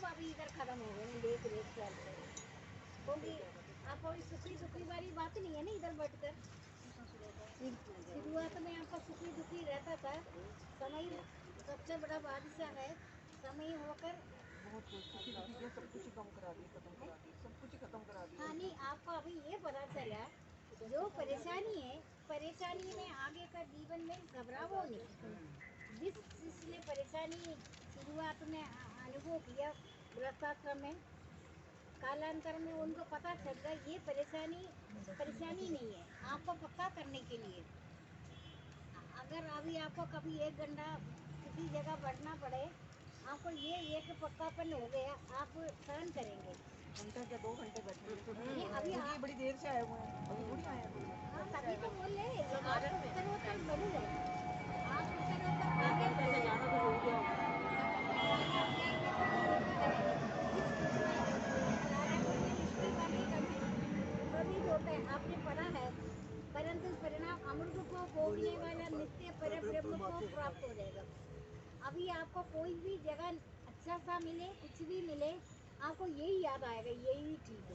सब अभी इधर खत्म हो गए देख रेख करते, क्योंकि आपको अभी सुखी दुखी वाली बात नहीं है ना इधर बैठकर। शुरुआत में आपका सुखी दुखी रहता था, समय सबसे बड़ा बादशाह है, समय होकर बहुत कुछ सुखी दुखी किया, सब कुछ ही कम करा दिया, खत्म करा दिया, सब कुछ ही खत्म करा दिया। हाँ नहीं, आपको अभी ये पता चला जो परेशानी है, परेशानी में आगे का जीवन में घबराओ नहीं। जिसने परेशानी शुरुआत में अनुभव किया गृहस्थाश्रम में, कालांतर में उनको पता चल गया ये परेशानी परेशानी नहीं है, आपको पक्का करने के लिए। अगर अभी आपको कभी 1 घंटा किसी जगह बैठना पड़े, आपको ये एक पक्कापन हो गया, आप सहन करेंगे। घंटा क्या 2 घंटे बैठे नहीं अभी क्योंकि बड़ी देर से आए हुए हैं, अभी थोड़ी आए हैं। हाँ तभी तो बोल रहे आप उत्तरोत्तर बढ़ गए, आप उत्तरोत्तर आगे बढ़ जाना तो हो गया होगा। आगे आप जाएंगे तो वो होता है जिस उसमें प्रारंभ में निष्ठा का नहीं कभी प्रतीत होता है, आपने पढ़ा है, परंतु परिणाम अमृत को भोगने वाला नित्य पर ब्रह्म को प्राप्त हो जाएगा। अभी आपको कोई भी जगह अच्छा सा मिले, कुछ भी मिले, आपको यही याद आएगा, यही चीज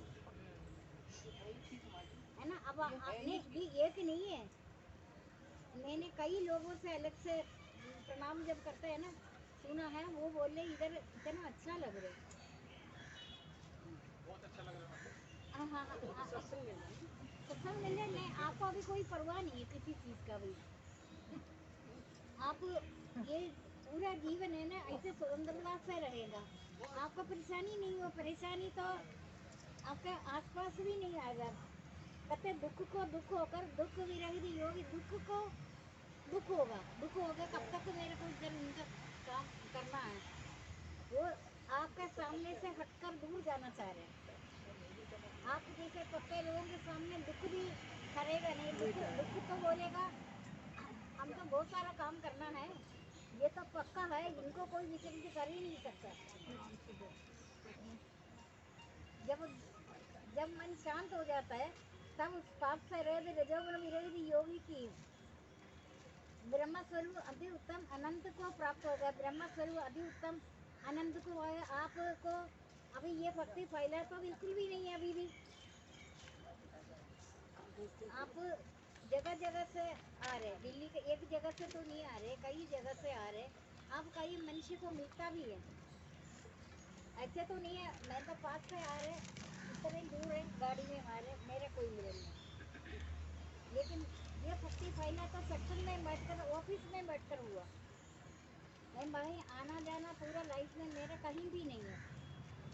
है ना। अब आपने भी एक नहीं है, मैंने कई लोगों से अलग से प्रणाम जब करते हैं ना, सुना है वो बोले इधर इतना अच्छा लग रहा है, बहुत अच्छा लग रहा है। हाँ हाँ हाँ, सत्संग मिलने में आपको अभी कोई परवाह नहीं है किसी चीज का भी। आप ये पूरा जीवन है ना ऐसे स्वतंत्रता से रहेगा, आपको परेशानी नहीं हो, परेशानी तो आपके आसपास भी नहीं आएगा। कहते दुख को दुख होकर दुख विरहित योगी, दुख को दुख होगा, दुख होगा कब तक मेरे को इधर उनका काम करना है, वो आपके सामने से हटकर दूर जाना चाह रहे हैं। आप जैसे पक्के लोगों के सामने दुख भी करेगा नहीं, दुख तो बोलेगा हम तो बहुत सारा काम करना है, ये तो पक्का है, इनको कोई विचलित कर ही नहीं सकता। जब जब मन शांत हो जाता है तब उस पाप से रहित रजोगुण विरहित योगी की ब्रह्म स्वरूप अति उत्तम अनंत को प्राप्त होगा। ब्रह्म स्वरूप अति उत्तम अनंत को आपको अभी ये भक्ति फैला तो बिल्कुल भी नहीं है। अभी भी आप जगह जगह से आ रहे, दिल्ली के एक जगह से तो नहीं आ रहे, कई जगह से आ रहे, आप कई मनुष्य को मिलता भी है, ऐसे तो नहीं है मैं तो पास से आ रहे, इतने दूर है गाड़ी में हमारे मेरे कोई मिले नहीं, लेकिन ये भक्ति फैला तो सत्संग में बैठकर, ऑफिस में बैठकर हुआ। मैं भाई आना जाना पूरा लाइफ में मेरा कहीं भी नहीं है,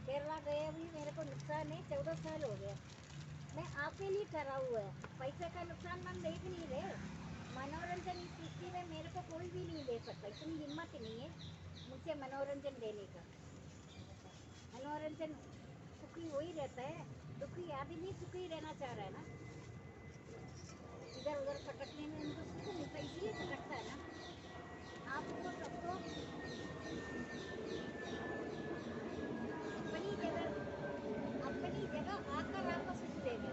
केरला गए भी मेरे को नुकसान है, 14 साल हो गया, मैं आपके लिए करा हुआ है, पैसे का नुकसान हम देख नहीं रहे। मनोरंजन इस सृष्टि में मेरे को कोई भी नहीं दे सकता, इतनी हिम्मत नहीं है मुझे मनोरंजन देने का। मनोरंजन सुखी हो ही रहता है, दुखी आदमी सुखी रहना चाह रहा है ना, इधर उधर भटकने में उनको सुख मिलता है इसलिए भटकता है ना। आपको सबको अपनी जगह आकर आपको सुख देगा,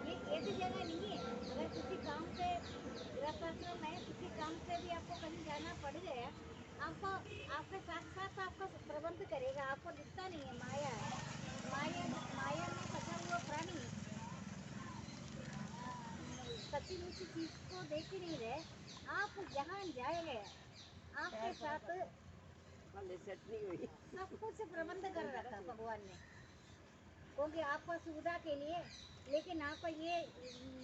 ये एक जगह नहीं है। अगर किसी काम से गृहस्थाश्रम में किसी काम से भी आपको कहीं जाना पड़ गया, आपको आपके साथ साथ आपका प्रबंध करेगा, आपको दिखता नहीं है, माया है, माया माया में फंसा हुआ प्राणी सच्ची मुच्ची चीज को देख ही नहीं रहे। आप जहाँ जाएंगे आपके साथ सेट नहीं हुई, सब कुछ प्रबंध कर रखा भगवान ने, क्योंकि आपको सुविधा के लिए। लेकिन आपको ये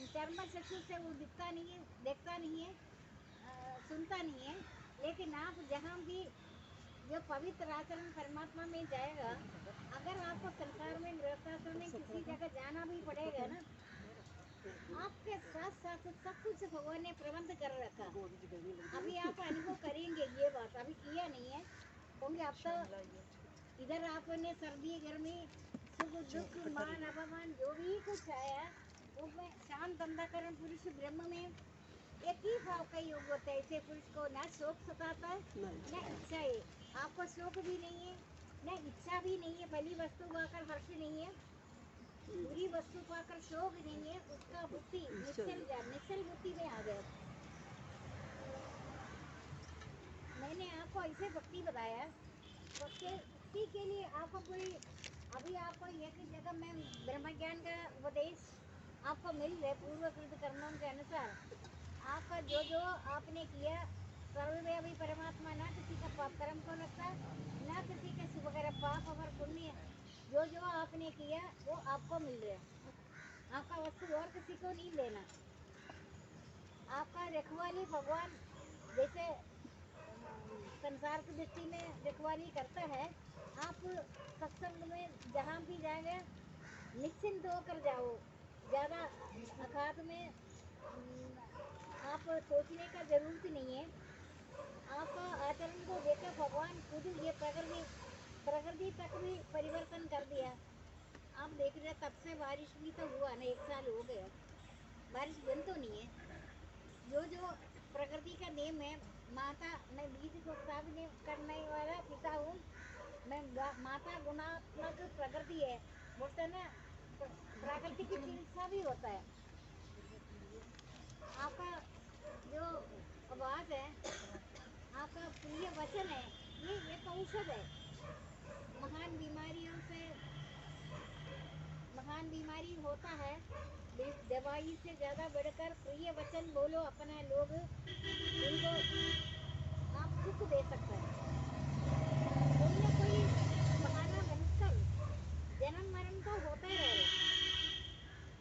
चर्म चक्षु से वो दिखता नहीं है, देखता नहीं है, सुनता नहीं है, लेकिन आप जहाँ भी जो पवित्र आचरण परमात्मा में जाएगा, अगर आपको संसार में गृहस्थाश्रम में किसी जगह जाना भी पड़ेगा ना, आपके साथ साथ सब कुछ भगवान ने प्रबंध कर रखा। अभी आप अनुभव करेंगे ये बात, अभी किया नहीं है क्योंकि अब तो इधर आपने सर्दी गर्मी सुख दुख मान अपमान जो भी कुछ आया उसमें शांत अंधकरण पुरुष ब्रह्म में एक ही भाव का योग होता है। ऐसे पुरुष को ना शोक सताता न इच्छा है, आपको शोक भी नहीं है न इच्छा भी नहीं है, भली वस्तु पाकर हर्ष नहीं है, बुरी वस्तु पाकर शोक नहीं है, उसका बुद्धि निश्चल बुद्धि में आ गया। मैंने आपको ऐसे भक्ति बताया, भक्ति इसके लिए आपको कोई अभी आपको एक जगह में ब्रह्म ज्ञान का उपदेश आपको मिल रहे पूर्वकृत कर्मों के अनुसार आपका जो जो आपने किया सर्वव्यापी परमात्मा ना किसी का पाप कर्म को रखता ना किसी के शुभ कर्म पाप और पुण्य जो जो आपने किया वो आपको मिल रहा है। आपका वस्तु और किसी को नहीं लेना। आपका रखवाली भगवान जैसे संसार की दृष्टि में रखवाली करता है। आप सत्संग में जहाँ भी जाएंगे निश्चिंत होकर जाओ। ज़्यादा अखात में आप सोचने का जरूरत नहीं है। आपका आचरण को देखकर भगवान खुद ये प्रकृति तक भी परिवर्तन कर दिया। आप देख रहे तब से बारिश भी तो हुआ ना, 1 साल हो गया, बारिश बंद तो नहीं है। जो जो प्रकृति का नियम है, माता मैं बीज को स्थापित करने वाला पिता हूँ, मैं माता गुणात्मक प्रकृति है बोलते हैं ना। प्रकृति की चिकित्सा भी होता है। आपका जो आवाज है, आपका प्रिय वचन है, ये एक औषध है। महान बीमारियों से महान बीमारी होता है, दवाई से ज्यादा बढ़कर प्रिय वचन बोलो अपना लोग, उनको आप सुख दे सकते हैं। कोई ना कोई बहाना बनकर जन्म मरण तो होता ही रहे,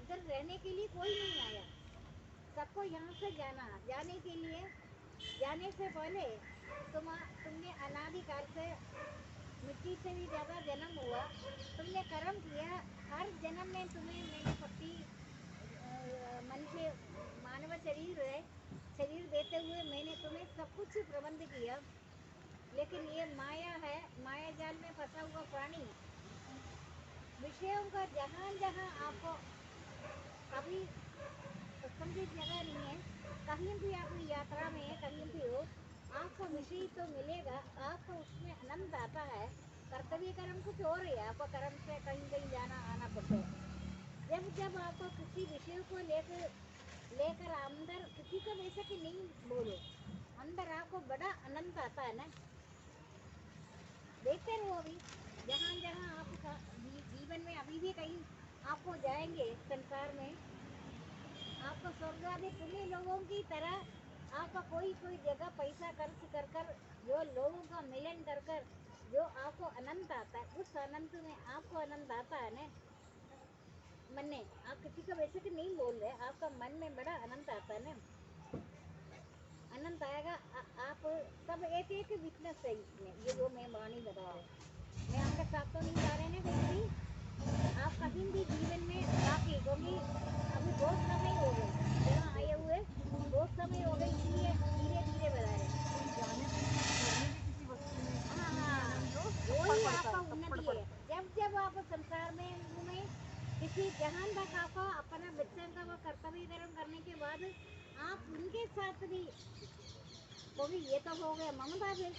इधर रहने के लिए कोई नहीं आया। सबको यहाँ से जाने के लिए जाने से पहले तुमने अनादिकाल से मिट्टी से भी ज्यादा जन्म हुआ, तुमने कर्म किया। हर जन्म में तुम्हें मैंने पक्षी मनुष्य मानव शरीर देते हुए मैंने तुम्हें सब कुछ प्रबंध किया। लेकिन ये माया है, माया जाल में फंसा हुआ प्राणी विषयों का जहाँ जहाँ आपको कभी संबंधित जगह नहीं है, कहीं भी आप यात्रा में कहीं भी हो, आपको विषय तो मिलेगा, आपको उसमें आनंद आता है। कर्तव्य कर्म कुछ और है, आपको कर्म से कहीं कहीं जाना आना पड़ता है। जब आपको किसी विषय को लेकर अंदर किसी को वैसे कि नहीं बोलो, अंदर आपको बड़ा आनंद आता है ना। देखते रहो अभी जहाँ जहाँ आप जीवन में अभी भी कहीं आपको जाएंगे संसार में, आपको स्वर्ग आदि पुण्य लोगों की तरह आपका कोई जगह पैसा खर्च कर कर जो लोगों का मिलन कर कर जो आपको आनंद आता है, उस आनंद में आपको आनंद आता है ना मन में। आप किसी को वैसे कि नहीं बोल रहे, आपका मन में बड़ा आनंद आता है ना, आनंद आएगा। आप सब एक एक विटनेस है इसमें, ये जो मैं वाणी बता रहे, मैं आपके साथ तो नहीं जा रहे ना कहीं भी। आप कभी भी जीवन में आके, क्योंकि अभी बहुत समय हो गए यहाँ आए हुए, बहुत समय हो गए, इसलिए धीरे धीरे बता रहे। वही आपका उन्नति है। जब आप संसार में घूमे किसी जहां तक आपको अपना बच्चों का वो कर्तव्य कर्म करने के बाद आप उनके साथ भी, क्योंकि ये तो हो गया ममता। फिर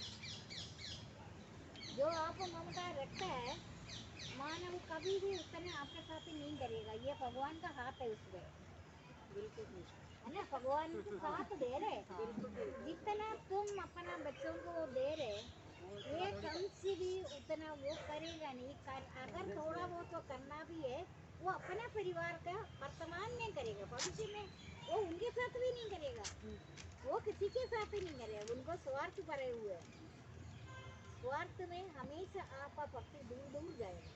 जो आप ममता रखता है मानव कभी भी उतने आपके साथ ही नहीं करेगा, ये भगवान का हाथ है उसमें, बिल्कुल है ना। भगवान को साथ दे रहे, जितना तुम अपना बच्चों को दे रहे, ये कम से भी उतना वो करेगा नहीं। अगर थोड़ा वो तो करना भी है, वो अपना परिवार का वर्तमान में करेगा, भविष्य में वो उनके साथ भी नहीं करेगा, वो किसी के साथ ही नहीं करेगा। उनको स्वार्थ भरे हुए, स्वार्थ में हमेशा आपका भक्ति दूर दूर जाएगा।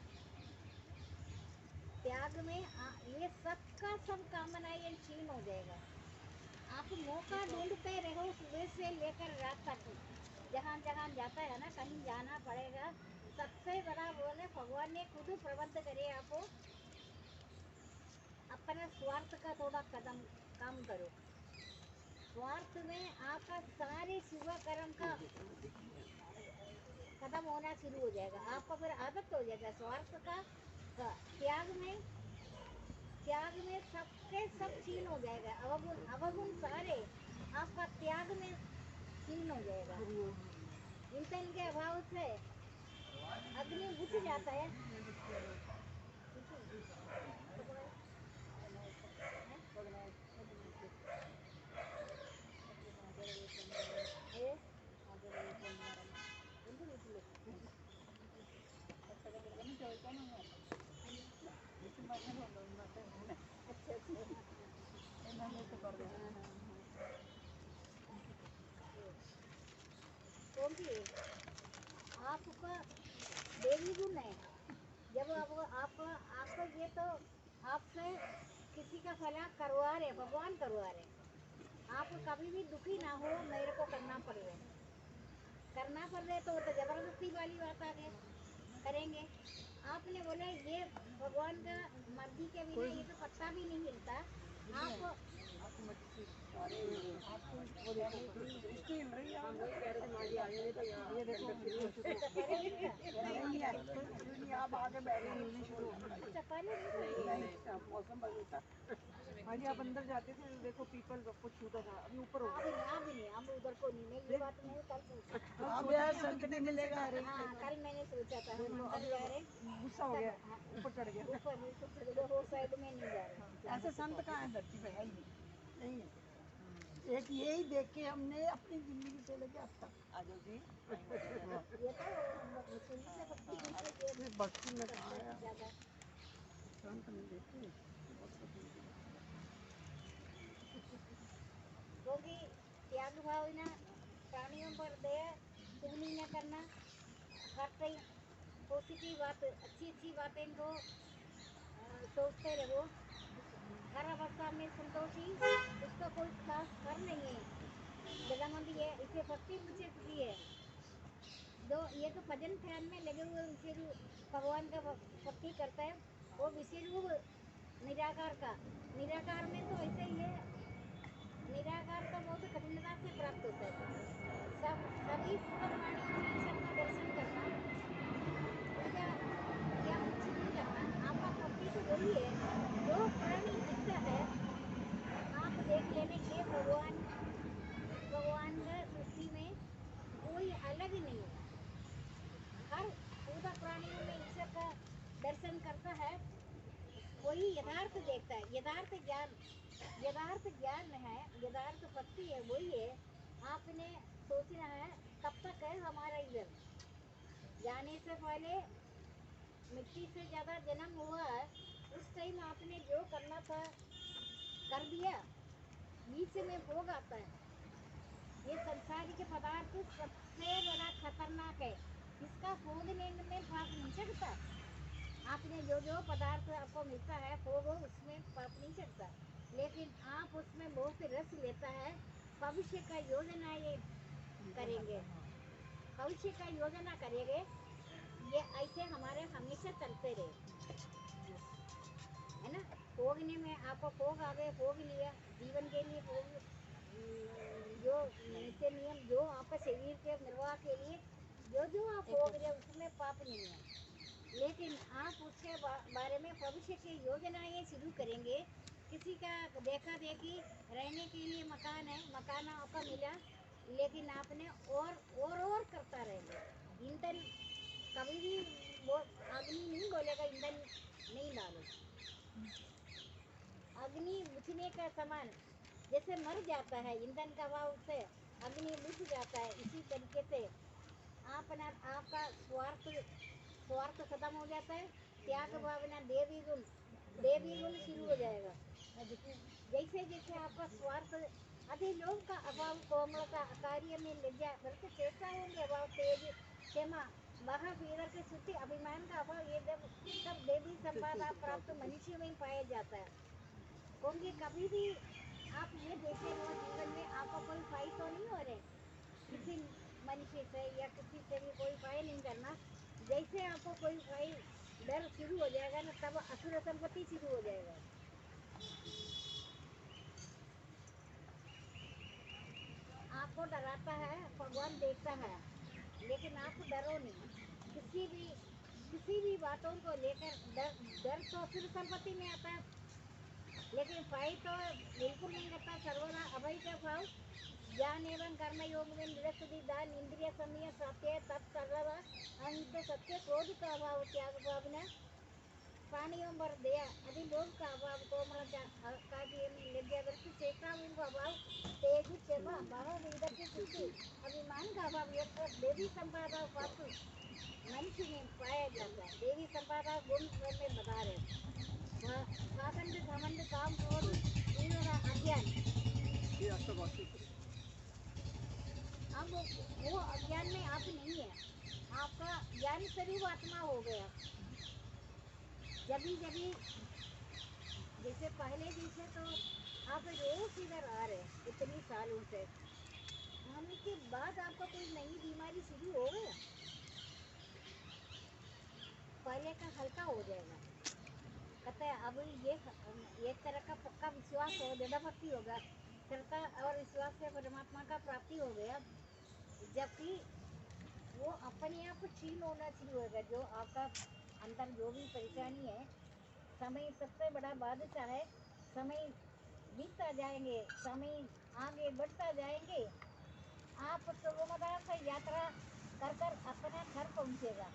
त्याग में ये सबका सब कामनाएं क्षीण हो जाएगा। आप मौका ढूंढते रहो सुबह से लेकर रात तक, जहाँ जहाँ जाता है ना, कहीं जाना पड़ेगा। सबसे बड़ा बोले भगवान ने खुद प्रबंध करे, आपको अपना स्वार्थ का थोड़ा कदम काम करो। स्वार्थ में आपका सारे शुभ कर्म का खत्म होना शुरू हो जाएगा, आपको फिर आदत हो जाएगा स्वार्थ का। त्याग में सबके सब क्षीण हो जाएगा, अवगुण सारे आपका त्याग में क्षीण हो जाएगा। चिंतन के अभाव से अग्नि बुझ जाता है। अच्छा अच्छा क्योंकि आपका देवी गुण है। जब आपको आपको ये तो आपसे किसी का भला करवा रहे, भगवान करवा रहे। आप कभी भी दुखी ना हो, मेरे को करना पड़ रहा है, करना पड़ रहा है, तो वो तो जबरदस्ती वाली बात आ गई, करेंगे। आपने बोला ये भगवान का मर्जी के बिना ये तो पत्ता भी नहीं हिलता। आप ये देखो आप आगे बैठे हिलनी शुरू हो गई। अच्छा पहले नहीं मौसम बदलता। हाँ जी, आप अंदर जाते थे देखो पीपल सब कुछ छूता था, अभी ऊपर हो अभी नहीं, अभी नहीं, हम उधर को नहीं, ये बात मैंने कल पूछा। अब यार संत नहीं मिलेगा। हाँ कल मैंने सोचा था हम अंदर जा रहे, गुस्सा हो गया, ऊपर चढ़ गया। ऊपर बिल्कुल चढ़ गए, वो साइड में नहीं जा रहे। ऐसे संत कहाँ है धरती पे, है ही नहीं है। एक यही देख के हमने अपनी जिंदगी से लेके अब तक आ जाओ जी। ये तो शुरू से भक्ति में कहाँ है ज्यादा संत नहीं देखते। क्योंकि त्याग भाव ना प्राणियों पर दया चुगली न करना, हर कई पॉजिटिव बात, अच्छी अच्छी बातें को सोचते रहो। हर अवस्था में संतोषी, उसका कोई खास कर नहीं है। दयामंद ये इसे भक्ति मुझे खुशी है। दो ये तो भजन ध्यान में लगे हुए विषय रूप भगवान का भक्ति करता है, वो विषय रूप निराकार का। निराकार में तो ऐसे ही है, निराकार तो बहुत कठिनता से प्राप्त होता है। सभी पूर्ण प्राणियों में ईश्वर का दर्शन करना, पूजा या कुछ नहीं करना, आपका भक्ति तो वही है। जो प्राणी दिखता है आप देख लेने के भगवान का सृष्टि में कोई अलग नहीं है। हर पूरा प्राणियों में ईश्वर का दर्शन करता है, वही यथार्थ देखता है। यथार्थ ज्ञान है, यथार्थ भक्ति है, वही है। आपने सोचना है कब तक है हमारा इधर, जाने से पहले मिट्टी से ज्यादा जन्म हुआ है, उस टाइम आपने जो करना था कर दिया, बीच में भोग आता है। ये संसार के पदार्थ सबसे बड़ा खतरनाक है, इसका भोग लेने में पाप नहीं चढ़ता। आपने जो जो पदार्थ आपको मिलता है भोग, उसमें पाप नहीं चढ़ता, लेकिन आप उसमें बहुत रस लेता है। भविष्य का योजना ये करेंगे, भविष्य का योजना करेंगे, ये ऐसे हमारे हमेशा चलते रहे, है ना। भोगने में आपको भोग आ गए, भोग लिया, जीवन के लिए भोग, जो नीचे नियम जो आपका शरीर के निर्वाह के लिए जो जो आप भोग रहे उसमें पाप नहीं है, लेकिन आप उसके बारे में भविष्य की योजनाएं शुरू करेंगे। किसी का देखा देखी रहने के लिए मकान है, मकान आपका मिला, लेकिन आपने और करता रहेंगे। ईंधन कभी भी अग्नि नहीं बोलेगा ईंधन नहीं डालो, अग्नि बुझने का समान जैसे मर जाता है, ईंधन का अभाव से अग्नि बुझ जाता है, इसी तरीके से आपका स्वार्थ खत्म हो जाता है। त्याग भावना देवी गुण शुरू हो जाएगा। जैसे जैसे आपका स्वार्थ अधिलोभ का अभाव, कोमलता, कार्य में लज्जा, बल्कि चेष्टाओं के अभाव, तेज, क्षमा, महावीर के शुद्धि, अभिमान का अभाव, ये सब देवी संपाद प्राप्त मनुष्य में पाया जाता है। क्योंकि कभी भी आप ये देखे हो जीवन में आपको कोई फाई तो नहीं हो रहे किसी मनुष्य से, या किसी से भी कोई फाई नहीं करना। जैसे आपको कोई फाई डर शुरू हो जाएगा ना, तब असुर संपत्ति शुरू हो जाएगा। आपको डराता है, भगवान देखता है, लेकिन आप डरो नहीं। किसी भी बातों को लेकर डर तो असुर संपत्ति में आता है, लेकिन फाई तो बिल्कुल नहीं करता। सर्वदा अभय का भाव, ज्ञान एवं कर्म योग में निरस्ति, दान, इंद्रिय संयम, सत्य, तत्सर्वदा, अंत, सत्य, क्रोध का अभाव, त्याग भावना, प्राणियों पर दया, अधिलोभ का अभाव, कोमलता, कार्य में लज्जा, वृत्ति, चेष्टाओं का अभाव, तेज, क्षमा, महावीर की शुद्धि, अभिमान का अभाव, ये सब देवी संपाद प्राप्त मनुष्य में पाया जाता है। देवी संपाद ज्यादा गुण में बता रहे। पाखंड घमंड काम क्रोध इन अज्ञान। अब वो अज्ञान में आप नहीं है, आपका ज्ञान स्वरूप आत्मा हो गया। जभी जभी जैसे पहले जैसे तो आप रोज इधर आ रहे इतनी सालों से, आने के बाद आपका कोई नई बीमारी शुरू हो गया, पहले का हल्का हो जाएगा। कहते हैं अब ये एक तरह का पक्का विश्वास हो, दृढ़ भक्ति होगा, श्रद्धा और विश्वास से परमात्मा का प्राप्ति हो गया। जबकि वो अपने आप क्षीण होना शुरू होगा। जो आपका अंदर जो भी परेशानी है, समय सबसे बड़ा बादशाह है। समय बीतता जाएंगे, समय आगे बढ़ता जाएंगे, आप सुगमता से यात्रा कर कर अपना घर पहुंचेगा।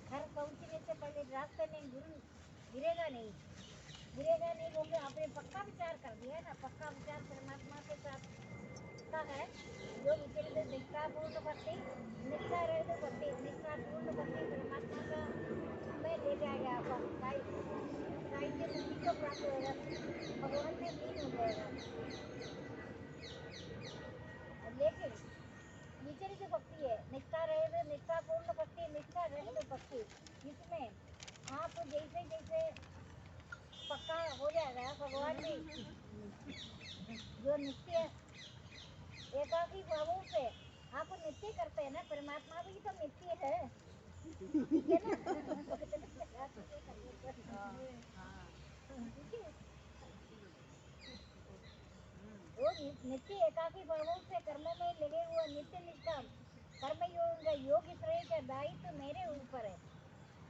घर पहुंचने से पहले रास्ते में गिरेगा नहीं, गिरेगा नहीं क्योंकि आपने पक्का विचार कर दिया है ना। पक्का विचार परमात्मा के साथ का है। जो विचलित निष्ठापूर्ण भक्ति, निष्ठा रहित भक्ति, निष्ठापूर्ण भक्ति परमात्मा का में ले जाएगा आपको, साहित्य मुक्ति को प्राप्त होगा, भगवान में लीन हो जाएगा। लेकिन विचलित भक्ति है, निष्ठा रहित, निष्ठापूर्ण भक्ति, निष्ठा रहित भक्ति, इसमें आप जैसे जैसे पक्का हो जाएगा भगवान में, जो नित्य एकाकी भावों से आप नित्य करते हैं ना, परमात्मा भी तो नित्य है, ठीक है ना। वो नित्य एकाकी भावों से कर्मों में लगे हुए नित्य निष्काम कर्म योग श्रेय का दायित्व मेरे ऊपर है।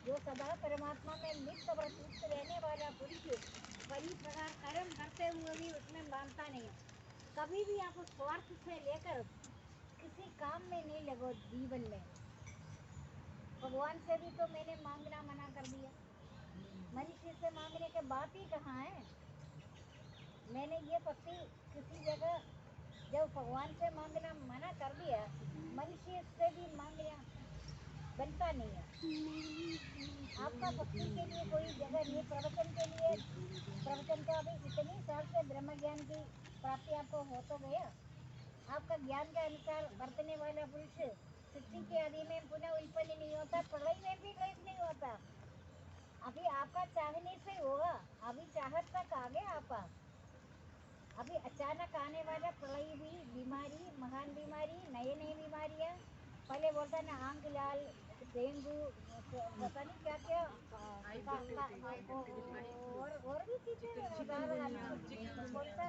जो सदा परमात्मा में नित्य प्रवृत्त रहने वाला पुरुष कई प्रकार कर्म करते हुए भी उसमें मानता नहीं है। कभी भी आप स्वार्थ से लेकर किसी काम में नहीं लगो जीवन में। भगवान से भी तो मैंने मांगना मना कर दिया, मनुष्य से मांगने के बात ही कहाँ है। मैंने ये भक्ति किसी जगह जब भगवान से मांगना मना कर दिया, मनुष्य से भी मांगना बनता नहीं है। आपका भक्ति के लिए कोई जगह नहीं है। प्रवचन के लिए, प्रवचन तो अभी इतनी साल से ब्रह्म ज्ञान की प्राप्ति आपको हो तो गया, आपका ज्ञान के अनुसार बरतने वाला पुरुष सृष्टि के आदि में पुनः उत्पन्न नहीं होता, प्रलय में भी क्लेश नहीं होता। अभी आपका चाहने से होगा, अभी चाहत तक आ गया आपका। अभी अचानक आने वाला प्रलय भी, बीमारी, महान बीमारी, नए नए बीमारियां, पहले बोलता ना आंख लाल, डेंगू, पता नहीं क्या क्या, और भी चीजें बोलता,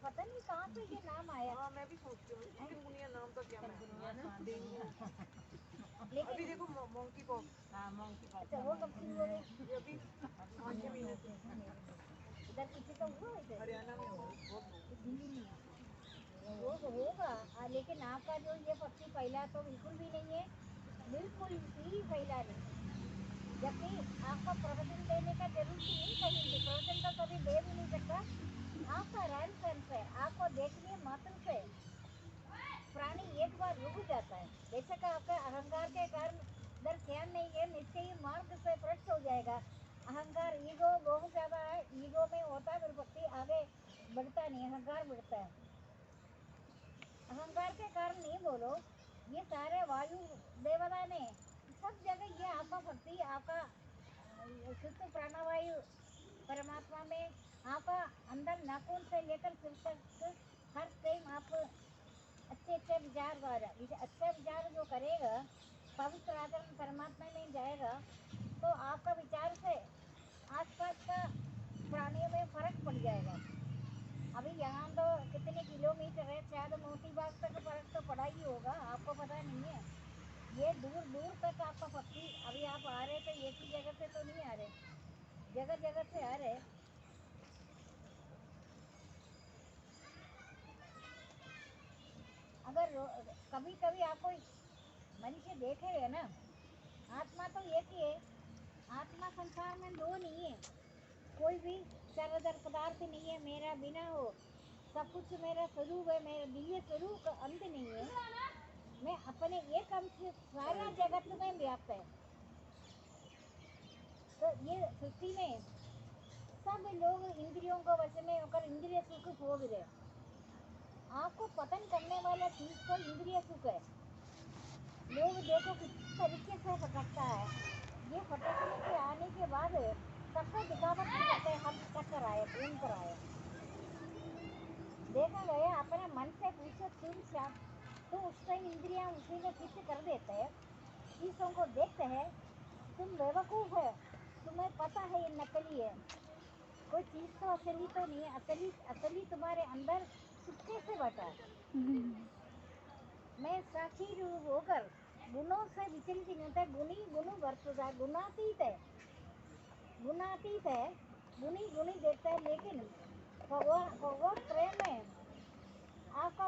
पता नहीं कहाँ से ये नाम आया। हाँ मैं भी सोचती हूँ चिकनगुनिया नाम का क्या मैं डेंगू। लेकिन अभी देखो मोंकी पॉक्स, अच्छा वो कब शुरू हो गई? ये अभी 5-6 महीने से इधर किसी का हुआ वैसे? हरियाणा में बहुत वो तो होगा। लेकिन आपका जो ये भक्ति फैला तो बिल्कुल भी नहीं है, बिल्कुल ही फैला नहीं। जबकि आपका प्रवचन देने का जरूरत ही नहीं, कहीं भी प्रवचन तो कभी दे भी नहीं सकता। आपका रहन सहन से, आपको देखने मात्र से प्राणी एक बार रुक जाता है। बेशक आपका अहंकार के कारण इधर ध्यान नहीं है, निश्चय ही मार्ग से भ्रष्ट हो जाएगा। अहंकार ईगो बहुत ज्यादा है, ईगो में होता है फिर भक्ति आगे बढ़ता नहीं, अहंकार बढ़ता है। अहंकार के कारण नहीं बोलो, ये सारे वायु देवता ने सब जगह ये आपका भक्ति, आपका शुद्ध प्राणवायु परमात्मा में, आपका अंदर नाखून से लेकर सिर तक हर टाइम आप अच्छे अच्छे विचार द्वारा, अच्छे विचार जो करेगा, पवित्र आचरण परमात्मा में जाएगा, तो आपका विचार से आसपास का प्राणियों में फर्क पड़ जाएगा। अभी यहाँ तो कितने किलोमीटर है, शायद मोती बाग तक फर्क तो पड़ा ही होगा, आपको पता नहीं है। ये दूर दूर तक आपका भक्ति, अभी आप आ रहे थे एक ही जगह से तो नहीं आ रहे, जगह जगह से आ रहे। अगर कभी कभी आपको मनुष्य देखे है ना, आत्मा तो एक ही है, आत्मा संसार में दो नहीं है, कोई भी चरदर पदार्थ नहीं है मेरा बिना हो, सब कुछ मेरा स्वरूप है, मेरा दिव्य स्वरूप का अंत नहीं है। मैं अपने एक अंश सारा जगत में व्याप्त है, ये सृष्टि में सब लोग इंद्रियों को वश में होकर इंद्रिय सुख भोग रहे। आपको पतन करने वाला चीज तो इंद्रिय सुख है। लोग देखो किस तरीके से भटकता है। ये भटकने के आने के बाद सबको दिखावट करते हैं, हम टक्कर आए, घूम कर आए। देखा गया अपने मन से पूछो तुम शाम तो उस टाइम इंद्रियां उसी में फिट कर देते हैं, चीजों को देखते हैं। तुम बेवकूफ है, तुम्हें पता है ये नकली है, कोई चीज तो असली तो नहीं है। असली असली तुम्हारे अंदर चुपके से बैठा है। मैं साक्षी रूप होकर गुणों से विचलित नहीं होता। गुणी गुण वर्तता, गुणातीत है, गुणातीत है, गुणी गुणी देखता है। लेकिन भगवान भगवान प्रेम है आपका,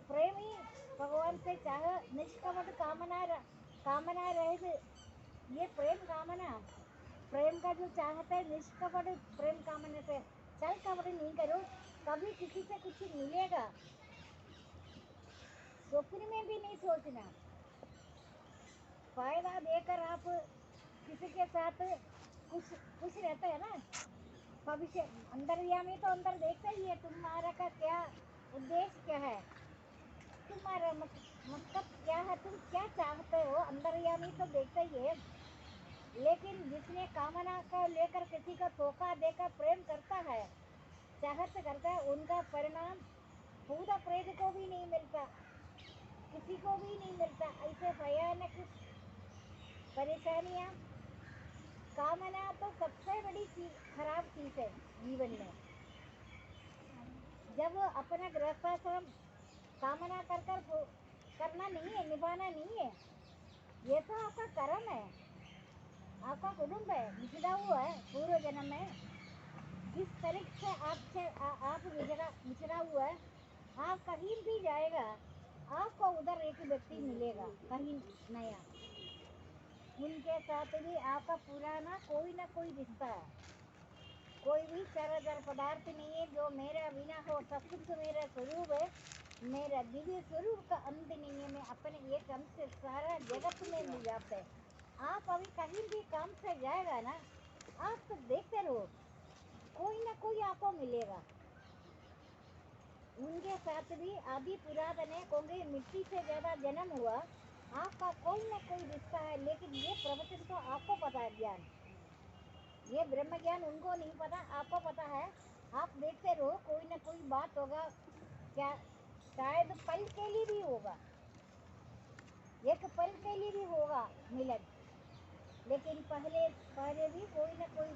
प्रेम ही भगवान से चाहे निष्कपट कामना रहे। ये प्रेम कामना, प्रेम का जो चाहता है निष्कपट प्रेम कामना से चल कपट नहीं करो, कभी किसी से कुछ मिलेगा स्वप्न में भी नहीं सोचना। फायदा देकर आप किसी के साथ कुछ कुछ रहता है ना, भविष्य अंतर्यामी तो अंदर देखता ही है तुम्हारा का क्या उद्देश्य क्या है, तुम्हारा मकसद क्या है, तुम क्या चाहते हो, अंतर्यामी तो देखता ही है। लेकिन जिसने कामना को लेकर किसी को धोखा देकर प्रेम करता है, चाहत करता है, उनका परिणाम भूत प्रेत को भी नहीं मिलता, किसी को भी नहीं मिलता। ऐसे भयानक परेशानियां, कामना तो सबसे बड़ी चीज, खराब चीज है जीवन में। जब अपना गृहस्थाश्रम कामना कर करना नहीं है, निभाना नहीं है, ये तो आपका कर्म है, आपका कुटुंब है, बिछड़ा हुआ है पूर्व जन्म में। जिस तरीके से आप बिछड़ा हुआ है, आप कहीं भी जाएगा आपको उधर एक व्यक्ति मिलेगा कहीं नया, उनके साथ भी आपका पुराना कोई ना कोई रिश्ता है। कोई भी चराचर पदार्थ नहीं है जो मेरा बिना हो, सब कुछ मेरा स्वरूप है, मेरा दिव्य स्वरूप का अंत नहीं है। मैं अपने एक अंश से सारा जगत में मिल जाता है। आप अभी कहीं भी काम से जाएगा ना, आप तो देखते रहो कोई ना कोई आपको मिलेगा। उनके साथ भी आदि पुरातन है, क्योंकि मिट्टी से ज्यादा जन्म हुआ, आपका कोई ना कोई रिश्ता है। लेकिन ये प्रवचन तो आपको पता है, ज्ञान, ये ब्रह्म ज्ञान उनको नहीं पता, आपको पता है। आप देखते रहो कोई ना कोई बात होगा, क्या शायद पल के लिए भी होगा, एक पल के लिए भी होगा मिलन, लेकिन पहले पहले भी कोई ना कोई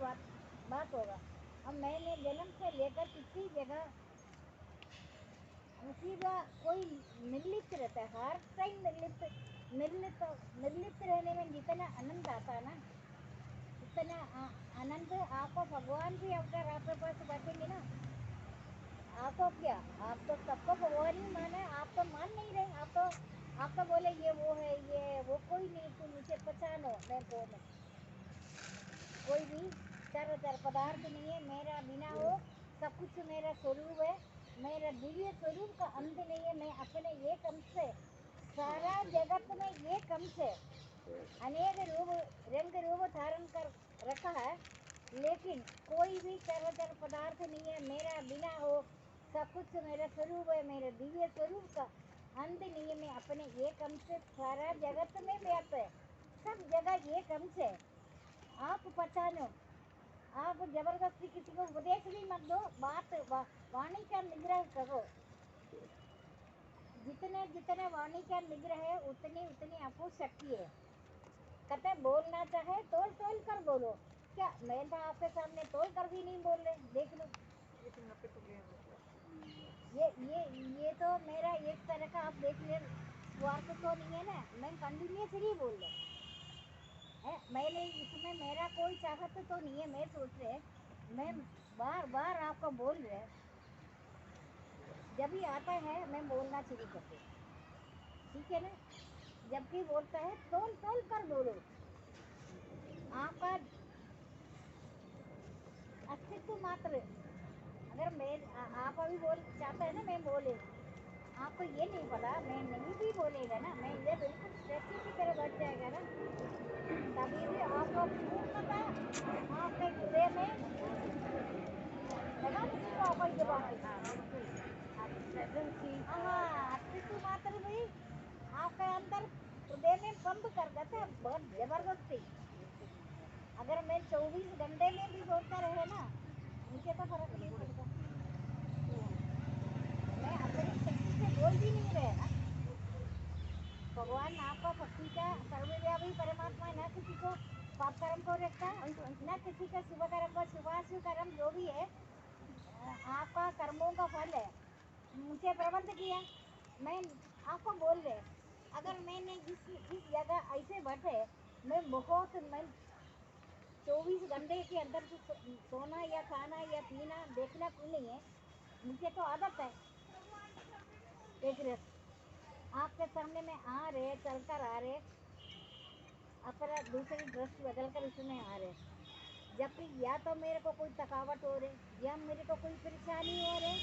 बात होगा। अब मैंने जन्म से लेकर किसी जगह मुसीबा कोई निर्लिप्त रहता है, हर टाइम निर्लिप्त रहने में जितना आनंद आता है ना, इतना आनंद आपको भगवान भी अगर आपके पास बैठेंगे ना, आपको क्या, आप तो सबको भगवान ही माने, आप तो मान नहीं रहे, आप तो बोले ये वो है, ये वो, कोई नहीं, तुम मुझे पहचानो मैं कौन हूँ। कोई भी चर पदार्थ नहीं है, मेरा बिना हो सब कुछ मेरा स्वरूप है, मेरा दिव्य स्वरूप का अंत नहीं है। मैं अपने एक अंश से सारा जगत में एक अंश है, अनेक रूप रंग रूप धारण कर रखा है, लेकिन कोई भी चर पदार्थ नहीं है मेरा बिना हो, सब कुछ मेरा स्वरूप है, मेरे दिव्य स्वरूप का अंत नहीं है। मैं अपने एक अंश से सारा जगत में व्याप्त है, सब जगह एक अंश है। आप पहचानो, आप जबरदस्ती किसी को उपदेश भी मत दो, वाणी का निग्रह करो। जितने जितने वाणी का निग्रह है उतनी उतनी आपको शक्ति है। कहते बोलना चाहे तोल तोल कर बोलो, क्या मैं तो आपके सामने तोल कर भी नहीं बोल रहे, देख लो। ये तो मेरा एक तरह का आप देख ले, स्वार्थ तो नहीं है ना, मैं कंटिन्यूसली बोल रहा है, मैंने इसमें मेरा कोई चाहत तो नहीं है। मैं सोच रहे मैं बार बार आपको बोल रहे, जब भी आता है मैं बोलना शुरू कर दे, ठीक है ना। जबकि बोलता है तोल तोल कर बोलो, आपका अस्तित्व मात्र, अगर मैं आप अभी बोल चाहते हैं ना मैं बोले, आपको ये नहीं पता, मैं नहीं भी बोलेगा ना, मैं ये बिल्कुल स्टैच्यू की तरह बैठ जाएगा ना, तभी भी आपको आपको पूर्णतः आपके हृदय में लगा किसी को आपको ये बात हाँ अस्तित्व मात्र भी आपके अंदर हृदय में पंप कर देता है बहुत जबरदस्ती। अगर मैं 24 घंटे में भी बोलता रहे ना मुझे तो फर्क नहीं पड़ता। मैं अपनी शक्ति से बोल भी नहीं रहे ना। भगवान आपका भक्ति का सर्वव्यापी परमात्मा न किसी को पाप कर्म को रखता न किसी का शुभ कर्म को शुभाशुभ कर्म जो भी है आपका कर्मों का फल है। मुझे प्रबंध किया मैं आपको बोल रहे अगर मैंने इस जगह ऐसे बैठे मैं 24 घंटे के अंदर सोना या खाना या पीना देखना क्यों नहीं है। मुझे तो आदत है। देख रहे आपके सामने में आ रहे चलकर आ रहे अपना दूसरी ड्रेस बदल कर इसमें आ रहे जबकि या तो मेरे को कोई थकावट हो रही या मेरे को कोई परेशानी हो रही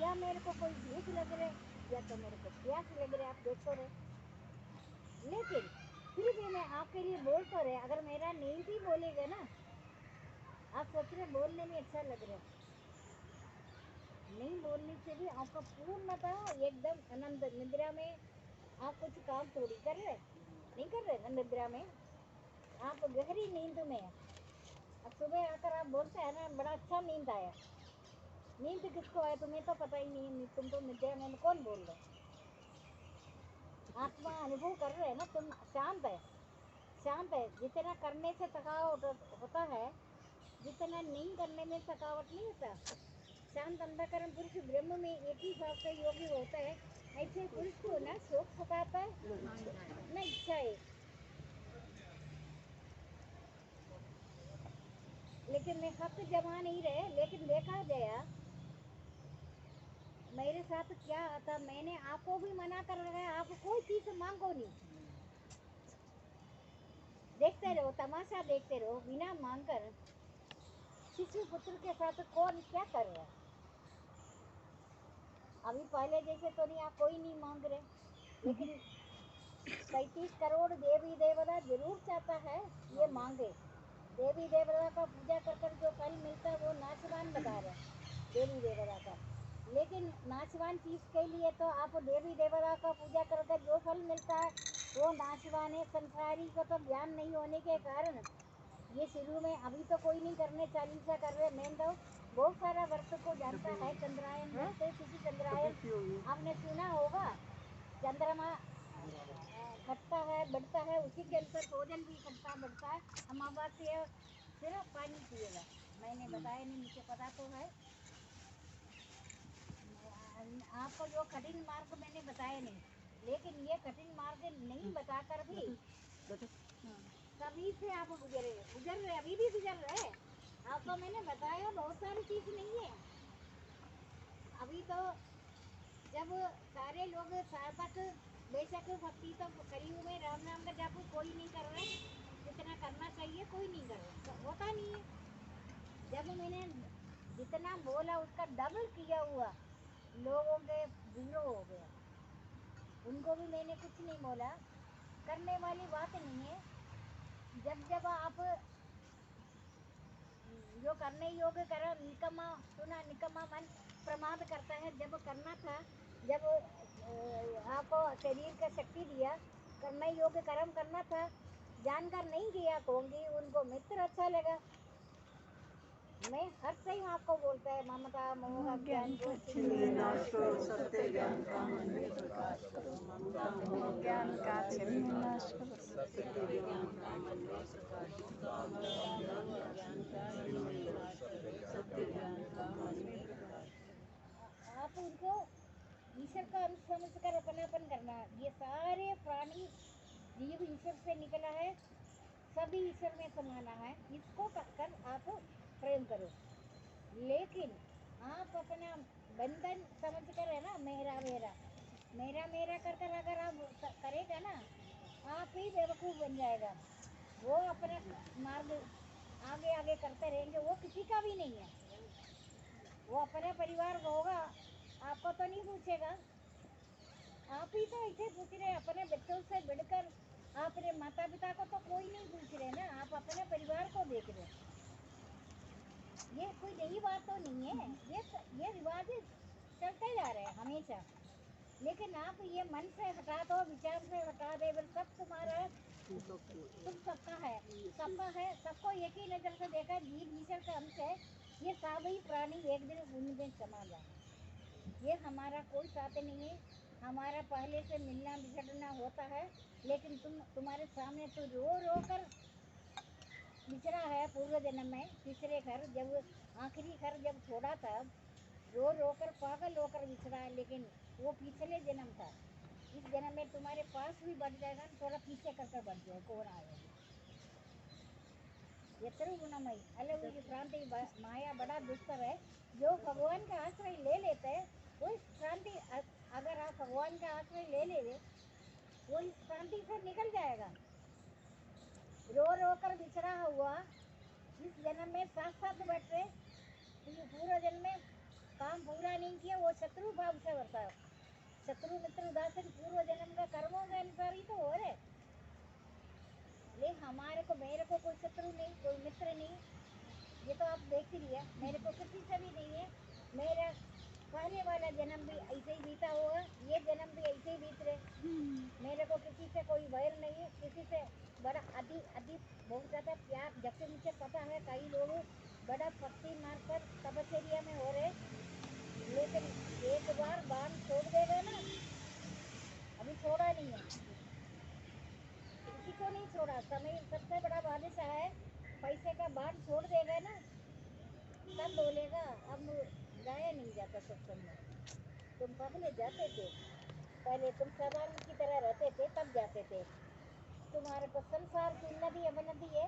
या मेरे को कोई भूख लग रहे या तो मेरे को प्यास लग रहे। आप देख तो रहे लेकिन फिर भी मैं आपके लिए बोल तो रहे। अगर मेरा नींद ही बोलेगा ना आप सोच रहे बोलने में अच्छा लग रहा है। नहीं बोलने से भी आपका पूर्णतः एकदम आनंद निद्रा में आप कुछ काम थोड़ी कर रहे नहीं कर रहे ना। निद्रा में आप गहरी नींद में है। अब सुबह आकर आप बोलते हैं ना बड़ा अच्छा नींद आया। नींद किसको है तुम्हें तो पता ही नहीं। तुम तो निद्रा में कौन बोल रहे आत्मा अनुभव कर रहे हैं ना। तुम शांत है शांत है। जितना करने से थकावट होता है जितना नहीं करने में थकावट नहीं होता। शांत अंधकरण पुरुष ब्रह्म में एक ही भाव से योगी होता है। ऐसे पुरुष को ना शोक सताता है न इच्छा है। लेकिन मैं हक जमा नहीं रहे। लेकिन देखा गया मेरे साथ क्या आता मैंने आपको भी मना कर रहा है। आप कोई चीज मांगो नहीं देखते रहो तमाशा देखते रहो बिना मांग कर। शिशु पुत्र के साथ कौन क्या कर रहा है। अभी पहले जैसे तो नहीं आप कोई नहीं मांग रहे लेकिन 35 करोड़ देवी देवता जरूर चाहता है ये मांगे। देवी देवता का पूजा कर कर जो फल मिलता है वो नाशवान बता रहे देवी देवता का। लेकिन नाशवान चीज के लिए तो आप देवी देवता का पूजा कर कर जो फल मिलता है वो नाशवान है। संसारी को तो ज्ञान नहीं होने के कारण ये शुरू में अभी तो कोई नहीं करने चालीसा कर रहे। मैं तो बहुत सारा वर्ष को जानता है चंद्रायन करते किसी चंद्रायन आपने सुना होगा। चंद्रमा घटता है बढ़ता है उसी के अनुसार भोजन भी घटता बढ़ता है। अमावस्या सिर्फ पानी पिएगा। मैंने बताया नहीं मुझे पता तो है। आपको जो कठिन मार्ग मैंने बताया नहीं लेकिन ये कठिन मार्ग नहीं बताकर भी सभी से आप गुजर रहे अभी भी गुजर रहे। आपको मैंने बताया बहुत सारी चीज नहीं है। अभी तो जब सारे लोग साधक बेशक भक्ति तो करी हुए राम नाम का जाप कोई नहीं कर रहे जितना करना चाहिए कोई नहीं कर रहा होता नहीं है। जब मैंने जितना बोला उसका डबल किया हुआ लोगों के जीरो हो गया। उनको भी मैंने कुछ नहीं बोला करने वाली बात नहीं है। जब आप जो करने योग्य करो निकम्मा सुना निकम्मा मन प्रमाद करता है। जब करना था जब आपको शरीर का शक्ति दिया करने योग्य कर्म करना था जानकर नहीं किया कहूँगी उनको मित्र अच्छा लगा। मैं हर टाइम आपको बोलता है ममता मोह ज्ञान सत्य ज्ञान का मंदिर प्रकाश करो। ममता मोह ज्ञान का विनाश करो। सत्य ज्ञान का मंदिर प्रकाश सत्य ज्ञान का मंदिर प्रकाश। आप उनको ईश्वर का अंश समझकर अपनापन करना। ये सारे प्राणी जीव ईश्वर से निकला है सभी ईश्वर में समाना है। इसको कर आप प्रेम करो। लेकिन आप अपना बंधन समझ कर है ना मेरा मेरा मेरा मेरा कर कर अगर आप करेगा ना आप ही बेवकूफ़ बन जाएगा। वो अपना मार्ग आगे आगे करते रहेंगे वो किसी का भी नहीं है। वो अपने परिवार होगा आपको तो नहीं पूछेगा। आप ही तो ऐसे पूछ रहे अपने बच्चों से बढ़कर अपने माता पिता को तो कोई नहीं पूछ रहे ना। आप अपने परिवार देख रहे हैं। ये कोई नई बात तो नहीं है, ये रिवाज चलते जा रहे हैं हमेशा। लेकिन आप ये मन से हटा दो, विचार से हटा दे, बस सब तुम्हारा तुम सबका है, सबको एक ही नजर से देखा, जीव ईश्वर का अंश है। ये सभी प्राणी एक दिन उनमें समा जाए। ये हमारा कोई साथ नहीं है, हमारा पहले से मिलना बिछड़ना होता है। लेकिन तुम्हारे सामने तो रो रो कर बिछड़ा है पूर्व जन्म में। तीसरे घर जब आखिरी घर जब छोड़ा था, रो रो कर पागल होकर बिछड़ा है, लेकिन वो पिछले जन्म था। इस जन्म में तुम्हारे पास भी बढ़ जाएगा, थोड़ा पीछे कर बढ़ जाए, कौन आएगा। यत्र गुणमयी अलग क्रांति माया बड़ा दुष्कर है। जो भगवान का आश्रय ले लेते हैं वो इस क्रांति, अगर आप भगवान का आश्रय ले ले वो इस क्रांति से निकल जाएगा। रो रो कर बिछड़ा हुआ इस जन्म में साथ साथ बैठे, पूरा जन्म में काम पूरा नहीं किया, वो शत्रु भाव से वर्ता। शत्रु मित्र उदासीन पूर्व जन्म का कर्मों के अनुसार ही तो हो रहे। लेकिन हमारे को, मेरे को कोई शत्रु नहीं, कोई मित्र नहीं, ये तो आप देख ही लिया। मेरे को किसी से भी नहीं है। मेरा पहले वाला जन्म भी ऐसे ही बीता हुआ, ये जन्म भी ऐसे ही बीत रहे। मेरे को किसी से कोई वैर नहीं है, किसी से बड़ा अधिक बहुत ज़्यादा प्यार। जबकि मुझे पता है कई लोग बड़ा भक्ति मार्ग पर तपस्या में हो रहे, लेकिन एक बार बाण छोड़ देगा ना, अभी छोड़ा नहीं है, किसी को नहीं छोड़ा। समय सबसे बड़ा बादशाह है, पैसे का बाण छोड़ देगा ना तब बोलेगा अब गाया नहीं जाता सत्संग में। तुम पहले जाते थे, पहले तुम साधारण की तरह रहते थे, तब जाते थे। तुम्हारे को संसार की उन्नति अवनति है।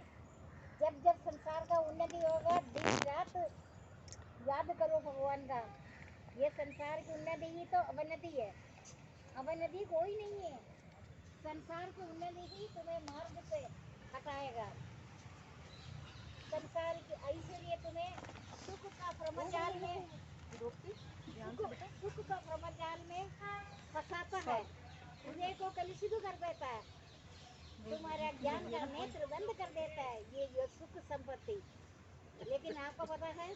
जब जब संसार का उन्नति होगा, दिन रात याद करो भगवान का। ये संसार की उन्नति ही तो अवनति है, अवनति कोई नहीं है। संसार की उन्नति ही तुम्हें मार्ग से हटाएगा। संसार की ऐश्वर्य तुम्हें सुख का ब्रह्मजाल में, सुख का ब्रह्मजाल में फंसाता है, हृदय को कलुषित कर देता है, तुम्हारा ज्ञान का नेत्र बंद कर देता है, ये सुख संपत्ति। लेकिन आपको पता है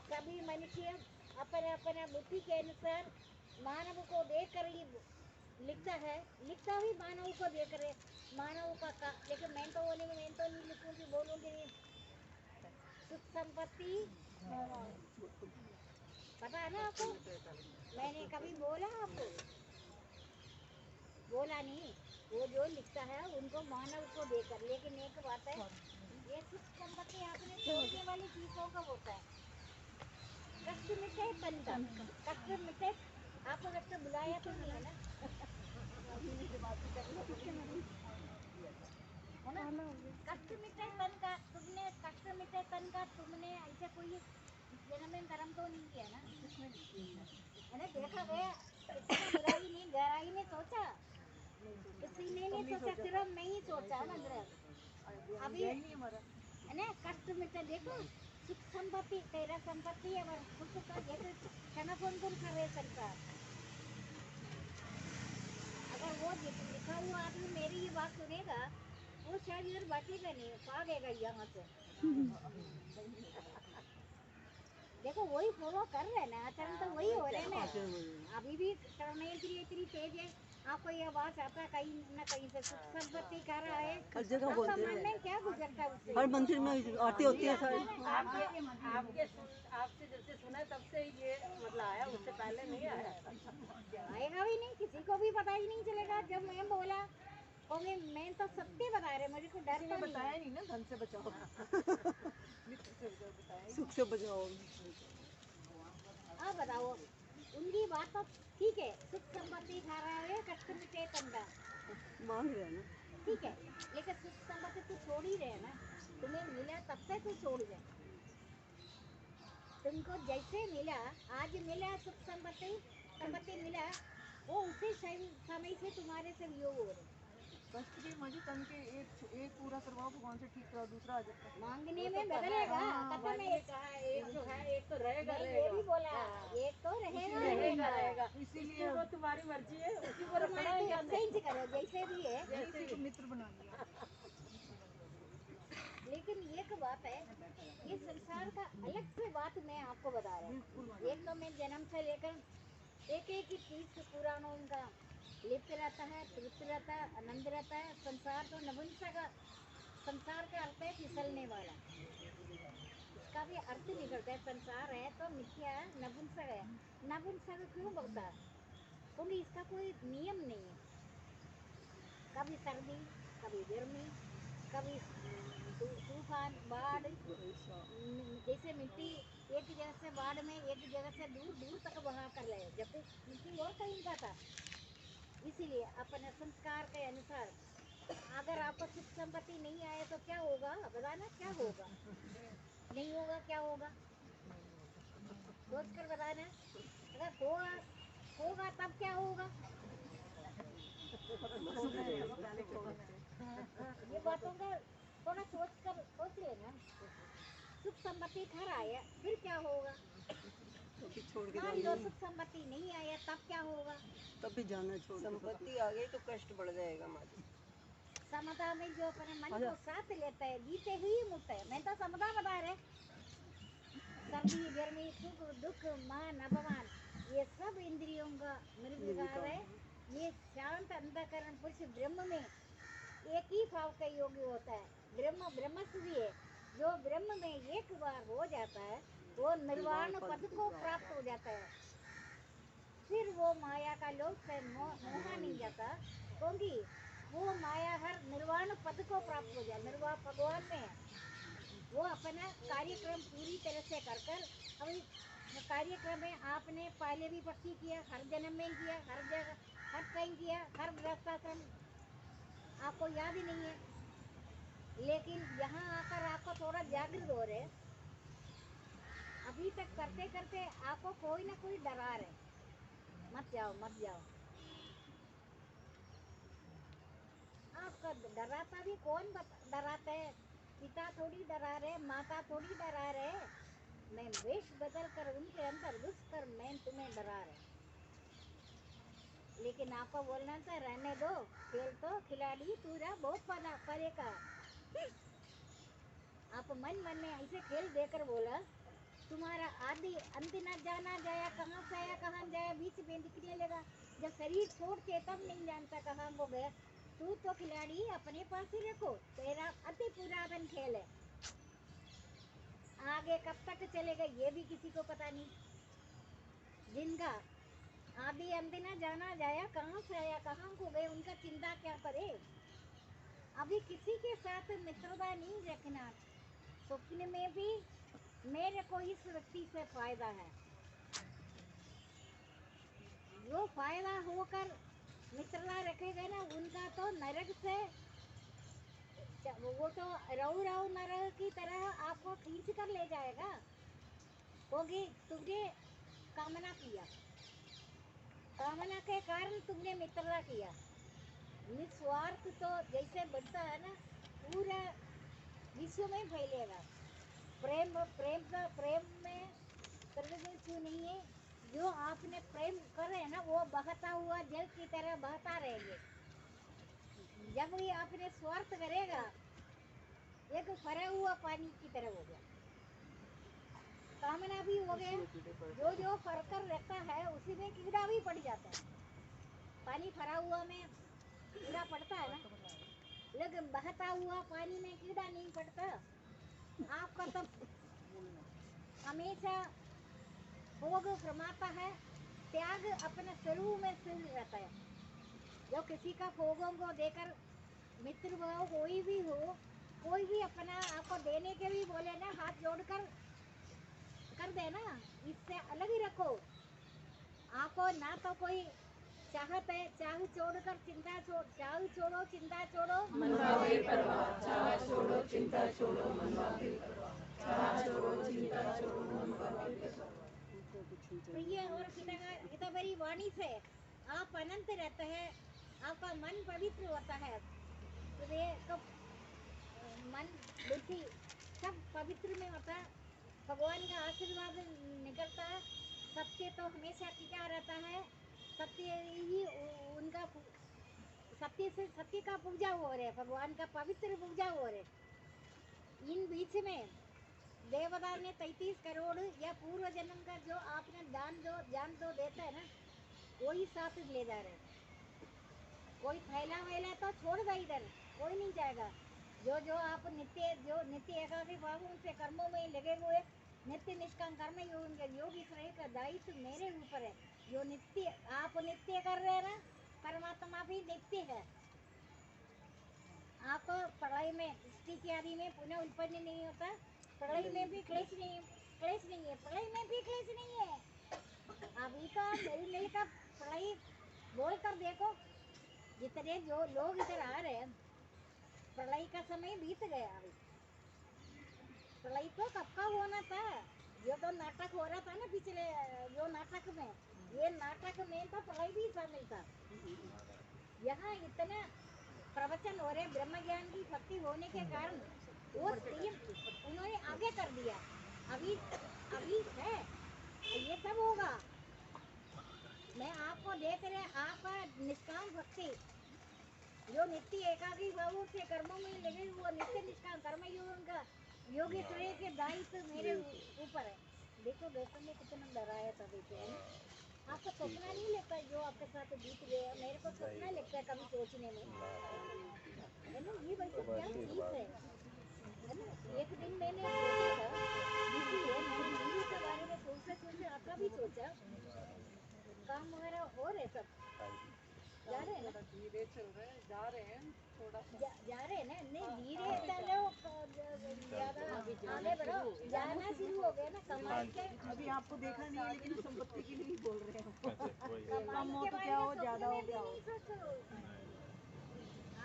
सभी मनुष्य अपने अपने बुद्धि के अनुसार मानव को देखकर ही लिखता है, लिखता भी मानव को देख रहे, मानव का। लेकिन मैं तो नहीं लिखूंगी, बोलूंगी नहीं। सुख संपत्ति पता है ना आपको, मैंने कभी बोला आपको? बोला नहीं। वो जो लिखता है उनको मानव को देकर। लेकिन एक बात है, ये सुख संपत्ति आपने छोड़ने वाली चीजों का होता है। कष्ट मिटे तन का, कष्ट मिटे। आपको कष्ट बुलाया तो नहीं है ना, है ना? कष्ट मिटे तन का, तुमने कष्ट मिटे तन का, तुमने ऐसे कोई जन्म में कर्म तो नहीं किया ना, है ना? देखा गया कितना बुराई नहीं, गहराई ने सोचा, किसी ने नहीं सोचा, सिर्फ मैं ही सोचा ना। अभी है ना, कष्ट मिटे। देखो सुख संपत्ति तेरा संपत्ति है, और सुख का जैसे क्षण कौन कर रहे सरकार। अगर वो लिखा हुआ आदमी मेरी ये बात सुनेगा, वो शायद इधर बैठेगा नहीं, भागेगा यहाँ से। देखो वही फॉलो कर रहे ना, आचरण तो वही हो रहे ना। अभी भी करने इतनी तेज है, आपको ये आवाज आता है कहीं न कहीं से, सुख संपत्ति कर रहा है, हर जगह बोलते मन में क्या गुजरता है उससे? हर मंदिर में आरती होती है सारी। आपसे जब से सुना तब से ये मतलब आया, उससे पहले नहीं आया। आएगा भी नहीं, किसी को भी पता ही नहीं चलेगा। जब मैं बोला होंगे, मैं तो सत्य बता रहे, मुझे को डर तो बताया नहीं ना, धन से बचाओ, सुख से बचाओ। आप बताओ, उनकी बात तो ठीक है, सुख संपत्ति खा रहा है, कष्ट मिटे तंगा मांग रहे हैं ना, ठीक है, लेकिन सुख संपत्ति तू छोड़ ही रहे ना। तुम्हें मिला तब से तू छोड़ दे। तुमको जैसे मिला, आज मिला सुख संपत्ति मिला, वो उसी समय से तुम्हारे से वियोग हो रहे। कष्ट के मजे तन के एक पूरा करवाओ, भगवान से ठीक कराओ, दूसरा आ जाता है। मांगने में बदलेगा, कथा में एक जो है एक तो रहेगा, ये भी बोला, एक तो रहेगा। इसीलिए वो तुम्हारी मर्जी है, उसी को रखना है या चेंज करो जैसे भी है, जैसे मित्र बना लिया। लेकिन ये एक बात है, ये संसार का अलग से बात मैं आपको बता रहा हूँ। एक तो मैं जन्म से लेकर एक एक ही चीज पुराणों का लिप्त रहता है, तृप्त रहता है, आनंद रहता है। संसार तो नपुंसक, संसार का अर्थ है फिसलने वाला, इसका भी अर्थ निकलता है। संसार है तो मिथ्या है, नपुंसक है। नपुंसक क्यों बोलता है? क्योंकि इसका कोई नियम नहीं है। कभी सर्दी, कभी गर्मी, कभी तूफान, बाढ़। जैसे मिट्टी एक जगह से बाढ़ में एक जगह से दूर दूर तक बहा कर ले, जब मिट्टी और कहीं का था। इसीलिए अपने संस्कार के अनुसार अगर आपको सुख संपत्ति नहीं आए तो क्या होगा? बताना क्या होगा? नहीं होगा, क्या होगा? सोच कर बताना। अगर होगा होगा तब क्या होगा? ये बातों का थोड़ा सोच लेना। सुख संपत्ति घर आया फिर क्या होगा? मान लो सुख संपत्ति नहीं आया तब क्या होगा? तब भी जाना छोड़। संपत्ति आ गई तो कष्ट बढ़ जाएगा मालिक। समता में जो अपने मन को साथ लेता है, जीते हुए मुक्त है। मैं तो समता बता रहे। सर्दी, गर्मी, सुख, दुख, मान, अपमान, ये सब इंद्रियों का निर्विकार है। ये शांत अंतःकरण पुरुष ब्रह्म में एक ही भाव का योगी होता है। ब्रह्म ब्रह्मस्व भी है। जो ब्रह्म में एक बार हो जाता है वो निर्वाण पद को प्राप्त हो जाता है। फिर वो माया का लोभ से मोहा नहीं जाता, क्योंकि वो माया हर निर्वाण पद को प्राप्त हो जाए। निर्वाण भगवान में है। वो अपना कार्यक्रम पूरी तरह से कर अभी कार्यक्रम में आपने पहले भी भक्ति किया, हर जन्म में किया, हर जगह हर टाइम किया, हर गृहस्थाश्रम आपको याद ही नहीं है। लेकिन यहाँ आकर आपको थोड़ा जागृत हो रहे। अभी तक करते करते आपको कोई ना कोई डरा रहे, मत जाओ मत जाओ। आपका डराता भी कौन डराता है? पिता थोड़ी डरा रहे, माता थोड़ी डरा रहे। मैं वेश बदल कर उनके अंदर घुस कर मैं तुम्हें डरा रहे। लेकिन आपको बोलना था रहने दो, खेल तो खिलाड़ी पूरा बहुत परे का। आप मन मन में ऐसे खेल देकर बोला तुम्हारा आदि अंत न जाना जाया, कहाँ से आया कहाँ जाया, बीच में दिखने लगा। जब शरीर छोड़ते तब नहीं जानता कहाँ हो गया। तू तो खिलाड़ी अपने पास ही रखो, तेरा अति पुरातन खेल है। आगे कब तक चलेगा ये भी किसी को पता नहीं। जिनका आदि अंत न जाना जाया, कहाँ से आया कहाँ हो गए, उनका चिंता क्या करे। अभी किसी के साथ मित्रता नहीं रखना। स्वप्न में भी मेरे को इस व्यक्ति से फायदा है, जो फायदा होकर मित्रता रखेगा ना उनका तो नरक से वो तो रऊ रऊ नरक की तरह आपको खींच कर ले जाएगा। क्योंकि तुमने कामना किया, कामना के कारण तुमने मित्रता किया। निस्वार्थ तो जैसे बढ़ता है ना पूरा विश्व में फैलेगा। प्रेम प्रेम का प्रेम में क्यों नहीं है? जो आपने प्रेम करे ना वो बहता हुआ जल की तरह बहता रहेंगे। जब भी आपने स्वार्थ करेगा एक फरा हुआ पानी की तरह हो गया। कामना भी हो गया, जो जो फर कर रखता है उसी में कीड़ा भी पड़ जाता है। पानी फरा हुआ में कीड़ा पड़ता है ना, लेकिन बहता हुआ पानी में कीड़ा नहीं पड़ता। आपका तो हमेशा भोग फरमाता है, त्याग अपने स्वरूप में स्थिर रहता है। जो किसी का भोगों को देकर मित्र भाव कोई भी हो, कोई भी अपना आपको देने के भी बोले ना हाथ जोड़कर कर देना, इससे अलग ही रखो। आपको ना तो कोई चाहत है, चाह छोड़कर चिंता चाह छोड़ो चिंता छोड़ो मन भावे परवाह, चाह छोड़ो चिंता छोड़ो मन भावे परवाह, चाह छोड़ो चिंता छोड़ो मन भावे परवाह। प्रिय और पिता मेरी वाणी से आप अनंत रहते हैं, आपका मन पवित्र होता है। तो मन बुद्धि सब पवित्र में होता है। भगवान का आशीर्वाद निकलता है। सत्य तो हमेशा टिका रहता है। सत्य ही उनका सत्य से सत्य का पूजा हो रहे, भगवान का पवित्र पूजा हो रहे। इन बीच में देवता ने 33 करोड़ या पूर्व जन्म का जो आपने दान जो जान तो देता है ना, वही साथ ले जा रहे हैं। कोई फैला वैला तो छोड़ दो इधर, कोई नहीं जाएगा। जो जो आप नित्य एकाग्र भाव उनसे कर्मों में लगे हुए, नित्य निष्काम कर्म योगी श्रेय का दायित्व मेरे ऊपर है। जो नित्य आप नित्य कर रहे हैं ना, परमात्मा भी नित्य है। आपको पढ़ाई में स्थिति आदि में पुनः उत्पन्न नहीं होता, पढ़ाई में भी क्लेश नहीं है, पढ़ाई में भी क्लेश नहीं है। अभी तो मिल का पढ़ाई बोल कर देखो, जितने जो लोग इधर आ रहे हैं, पढ़ाई का समय बीत गया। अभी पढ़ाई तो कब का होना था, जो तो नाटक हो रहा था ना पिछले जो नाटक में, ये नाटक में तो पढ़ाई भी शामिल था। यहाँ इतना प्रवचन हो रहे, ब्रह्म ज्ञान की भक्ति होने के कारण वो स्ट्रीम उन्होंने आगे कर दिया। अभी है ये सब होगा। मैं आपको देख रहे, आपका निष्काम भक्ति जो नित्य एकाग्री भावों से कर्मों में लगे हुए नित्य निष्काम कर्म योगी श्रेय के दायित्व मेरे ऊपर है। देखो दोस्तों ने कितना डराया था, देखो है ना। आपको सपना नहीं लगता जो आपके साथ बीत गया, मेरे को सपना लगता है कभी सोचने में, है ना। ये भाई क्या चीज है ना। एक दिन मैंने सोचा था, इसलिए मैंने नीरू के बारे में सोचते आपका भी सोचा। काम वगैरह हो रहे सब जा रहे हैं ना, धीरे चल रहे हैं, जा रहे हैं थोड़ा सा, जा रहे हैं ना। नहीं धीरे चलो, ज्यादा आगे बढ़ो, जाना शुरू हो गया ना। कमाई के अभी आपको देखा नहीं है, लेकिन संपत्ति के लिए ही बोल रहे हो। कम हो तो क्या हो, ज्यादा हो क्या हो।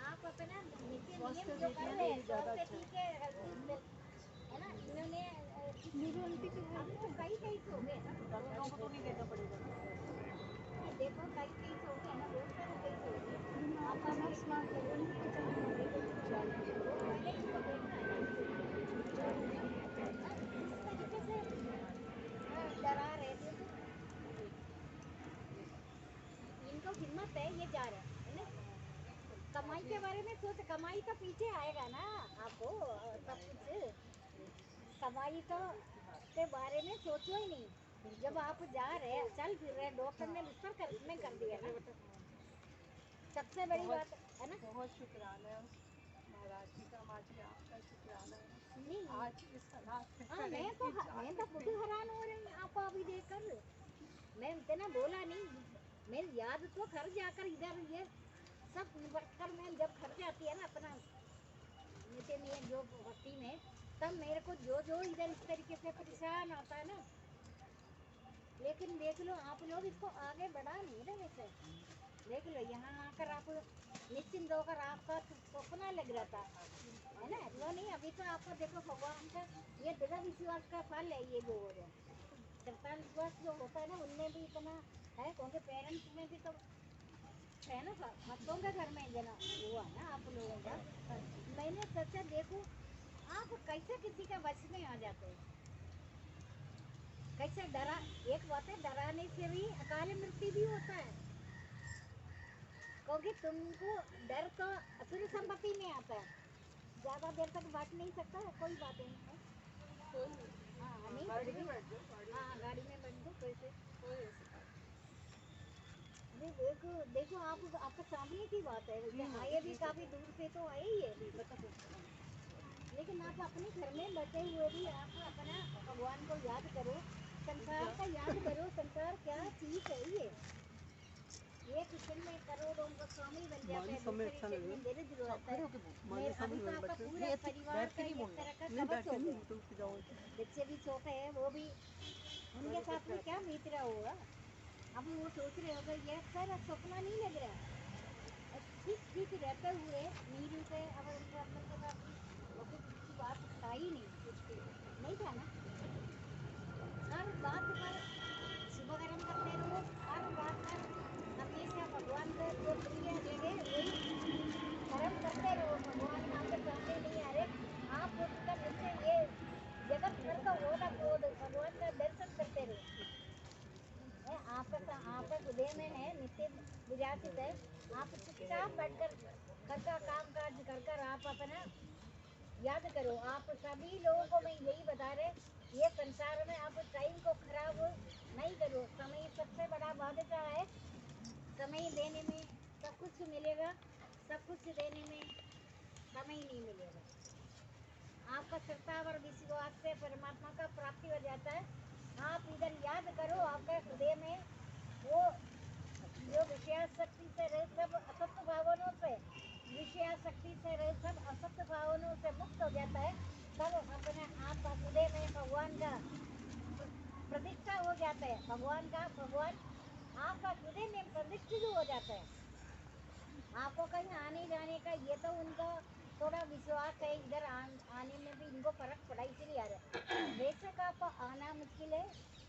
आप अपना नित्य नियम जो कर रहे हैं, स्वास्थ्य के है ना। इन्होंने अभी तो कई हो गए ना, डॉक्टरों को तो नहीं देना पड़ेगा। देखो कई हो गए ना, बहुत सारे कई हो गए। आप अपना स्मार्ट लेवल पे चलना है, वो पहले इसको देखना है ना। इस तरीके से डरा रहे थे तो इनको हिम्मत है, ये जा रहे हैं है ना। कमाई के बारे में सोच, कमाई तो पीछे आएगा ना आपको सब कुछ। कमाई तो के बारे में सोचो ही नहीं। जब आप जा रहे चल फिर रहे, डॉक्टर ने बिस्तर में कर दिया ना, सबसे बड़ी बात है ना। बहुत शुक्राना है महाराज जी का, माँ जी आपका शुक्राना है। नहीं आज इस हालात में हाँ, मैं तो खुद हैरान हो रही हूँ आपको अभी देखकर। मैं इतना बोला नहीं, मैं याद तो घर जाकर इधर ये सब निपट कर मैं जब घर जाती है ना अपना नित्य नियम जो भक्ति में, तब मेरे को जो इधर इस तरीके से परेशान आता है ना। लेकिन देख लो आप लोग इसको आगे बढ़ा नहीं रहे वैसे। देख लो यहाँ आकर आप निश्चिंत होकर आपका सपना लग रहा था है ना, वो नहीं। अभी तो आपको देखो भगवान का ये दृढ़ विश्वास का फल है। ये जो हो रहा है दृढ़ विश्वास जो होता है ना, उनमें भी इतना है, क्योंकि पेरेंट्स में भी तो है ना, भक्तों के घर में जना हुआ ना आप लोगों का। मैंने सोचा देखो आप कैसे किसी के वश में आ जाते हो, कैसे डरा। एक बात है, डराने से भी अकाल मृत्यु भी होता है, क्योंकि तुमको डर तो असुर संपत्ति में आता है, ज्यादा देर तक बैठ नहीं सकता है। कोई बात नहीं है, हाँ नहीं गाड़ी में फिर भी बैठ जाओ, हाँ गाड़ी में बैठ दो कैसे। कोई ऐसी बात अरे देखो आप आपके सामने की बात है, आए भी काफी दूर से तो आए ही है, लेकिन आप अपने घर में बैठे हुए भी आप अपना भगवान को याद करो, संसार का याद करो। संसार क्या चीज है ये किचन में करोड़ों का स्वामी बन जाता है, दूसरे किचन में दरिद्र रहता है। मेरे अभी तो आपका पूरा परिवार का एक तरह का कवच हो गया। बच्चे भी छोटे हैं, वो भी उनके साथ में क्या बीत रहा होगा। अब वो सोच रहे होगा ये सारा सपना नहीं लग रहा। ठीक ठीक रहते हुए नीरू से अब उनके हस्बैंड के साथ भी वो किसी बात था ही नहीं था ना। हर बात पर शुभ कर्म करते रहो, हर बात पर हमेशा भगवान का जो प्रिय लगे वही कर्म करते रहो। भगवान आपके सामने नहीं आ रहे, आप उठकर जैसे ये जगत भर का ओला पोद भगवान का दर्शन करते रहो। आपका हृदय में है, नित्य विराजित है। आप चुपचाप बैठकर घर का काम काज कर कर आप अपना याद करो, आप सभी लोगों को मैं यही बता रहे, ये संसार में आप टाइम को खराब नहीं करो। समय सबसे बड़ा बादशाह है। समय देने में सब कुछ मिलेगा, सब कुछ देने में समय नहीं मिलेगा। आपका श्रद्धा और विश्वास से परमात्मा का प्राप्ति हो जाता है। आप इधर याद करो, आपके हृदय में वो जो विषयाशक्ति से रहे सब असत्य भावनाओं से, विषयाशक्ति से रहे सब असत्य भावनाओं से मुक्त हो जाता है। तब अपने आप हृदय में भगवान का प्रतिष्ठा हो जाता है। भगवान आपका हृदय में प्रतिष्ठित हो जाता है। आपको कहीं आने जाने का ये तो उनका थोड़ा विश्वास है, इधर आने में भी इनको फर्क पड़ा इसीलिए आ रहा है। बेशक आपको आना मुश्किल है,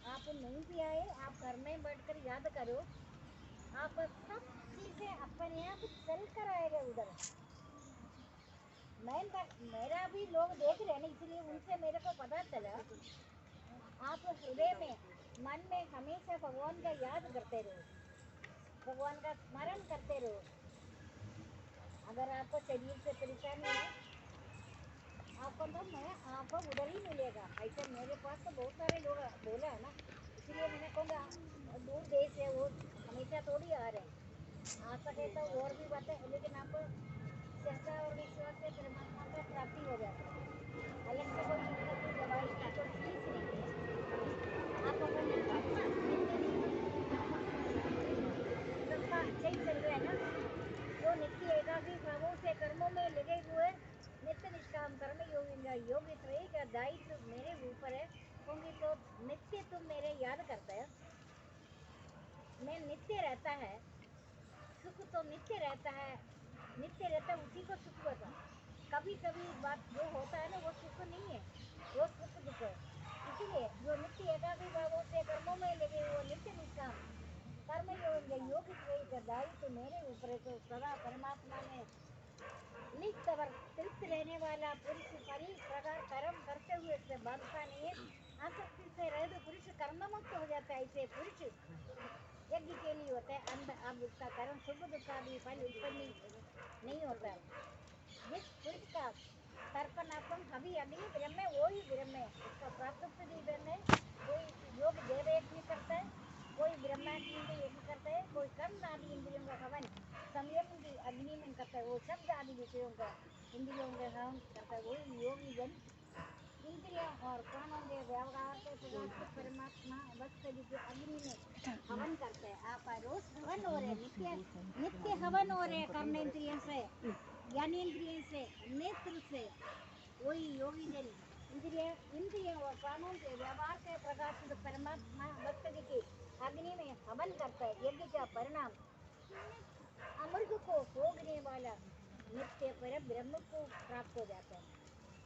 आप नहीं भी आए, आप घर में बैठकर याद करो, आप सब चीजें अपने आप चल कर आएगा उधर। मेरा भी लोग देख रहे हैं ना, इसलिए उनसे मेरे को पता चला। आप हृदय में मन में हमेशा भगवान का याद करते रहो, भगवान का स्मरण करते रहो। अगर आपको शरीर से परेशानी है, आपको तो मैं आपको उधर ही मिलेगा। ऐसे मेरे पास तो बहुत सारे लोग बोला है ना, इसलिए मैंने कहूँगा दूर देश है वो हमेशा थोड़ी आ रहे हैं। आ सके तो और भी बातें, लेकिन आपको श्रद्धा और विश्वास से परमात्मा का प्राप्ति हो जाता है। अलग से कोई चिंता की दवाई की कोई फीस नहीं है। आप अपने सबका अच्छा ही चल रहा है ना। जो नित्य एकाग्री भावों से कर्मों में लगे हुए नित्य निष्काम कर्म योग श्रेय का दायित्व मेरे ऊपर है, क्योंकि तो नित्य तुम मेरे याद करते हो। मैं नित्य रहता है, सुख तो नित्य रहता है, नित्य रहता उसी को सुख होता। कभी कभी बात जो होता है ना वो सुख नहीं है, वो सुख दुख है। इसीलिए जो नित्य एकाग्री भावों से कर्मों में लगे वो नित्य निष्काम कर्म योग श्रेय का दायित्व मेरे ऊपर है। तो सदा परमात्मा में लिप्त और तृप्त रहने वाला पुरुष परी प्रकार कर्म करते हुए से बांधता नहीं है। आसक्ति से रहित पुरुष कर्म मुक्त हो जाता है। ऐसे पुरुष यज्ञ के लिए होता है। अब उसका कर्म सुख दुख का भी फल उत्पन्न नहीं होता है। जिस पुरुष का तर्पणात्म अभी अग्नि ब्रह्म वो ही ब्रह्म है, उसका प्राप्त भी ब्रह्म है। कोई योग देव यज्ञ करता है, कोई ब्रह्माग्नि में यज्ञ करता है, कोई कर्म आदि इंद्रियों का हवन संयम की अग्नि में करता है, वो शब्द आदि विषयों का इंद्रियों का हवन करता है। वही योगी जन इंद्रियों और प्राणों के व्यवहार से परमात्मा वस्तु की अग्नि में हवन करते हैं। आपका रोज हवन हो रहे, नित्य हवन हो रहे कर्मेंद्रियों से, ज्ञानेन्द्रियों से, नेत्र से। वही योगी जन इंद्रियों और प्राणों के व्यवहार से प्रकाशित परमात्मा वस्तु की अग्नि में हवन करता है। यज्ञ का परिणाम अमृत को भोगने वाला नित्य पर ब्रह्म को प्राप्त हो जाता है।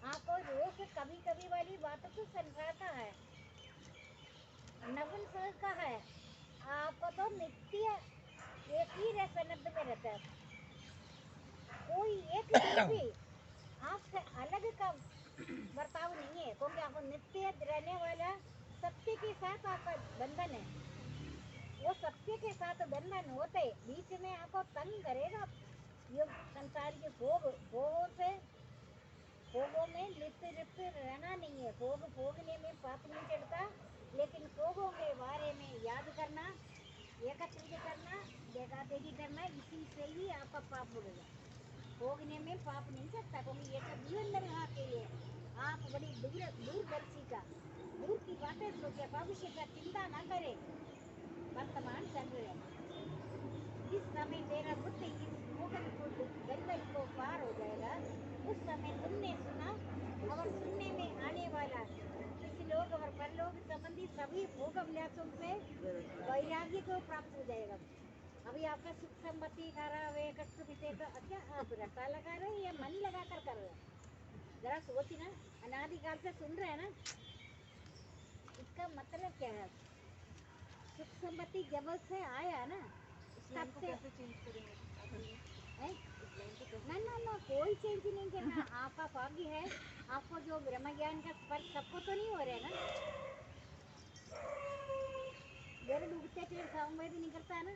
आपको रोज कभी कभी वाली बात तो समझाता है, नवन का है। आपको तो नित्य एक ही सनद में रहता है, कोई एक भी आपसे अलग का बर्ताव नहीं है, क्योंकि आपको नित्य रहने वाला सत्य के साथ आपका बंधन है। वो सत्य के साथ बंधन होते बीच में आपको तंग करेगा। ये संसार के भोगों में लिप्त रहना नहीं है। भोगने में पाप नहीं चढ़ता, लेकिन भोगों के बारे में याद करना, एकत्रित करना, देखा देखी करना, इसी से ही आपका पाप बढ़ेगा। भोगने में पाप नहीं चढ़ता, क्योंकि ये सब जीवन निर्वाह के लिए आप बड़ी दूरदर्शी का दूर की बातें सोचे, भविष्य का चिंता न करे, वर्तमान चल रहे। जिस समय तेरा बुद्धि इस मोहन को दलदल को पार हो जाएगा, उस समय तुमने सुना और सुनने में आने वाला इस लोक और परलोक संबंधी सभी भोग अभिलाषों से वैराग्य को प्राप्त हो जाएगा। अभी आपका सुख संपत्ति खराब है, कष्ट बीते, तो अच्छा आप रट्टा लगा रहे हैं या मन लगा कर रहे हैं? जरा सोचना, अनादिकाल से सुन रहे हैं ना, इसका मतलब क्या है? सुख संपत्ति जब से आया ना तब से ना कोई चेंज नहीं करना। आपका भाग्य है, आपको जो ब्रह्म ज्ञान का स्पर्श सबको तो नहीं हो रहा है ना। गरुड़ उगते पेड़ छाँव में भी नहीं करता है ना।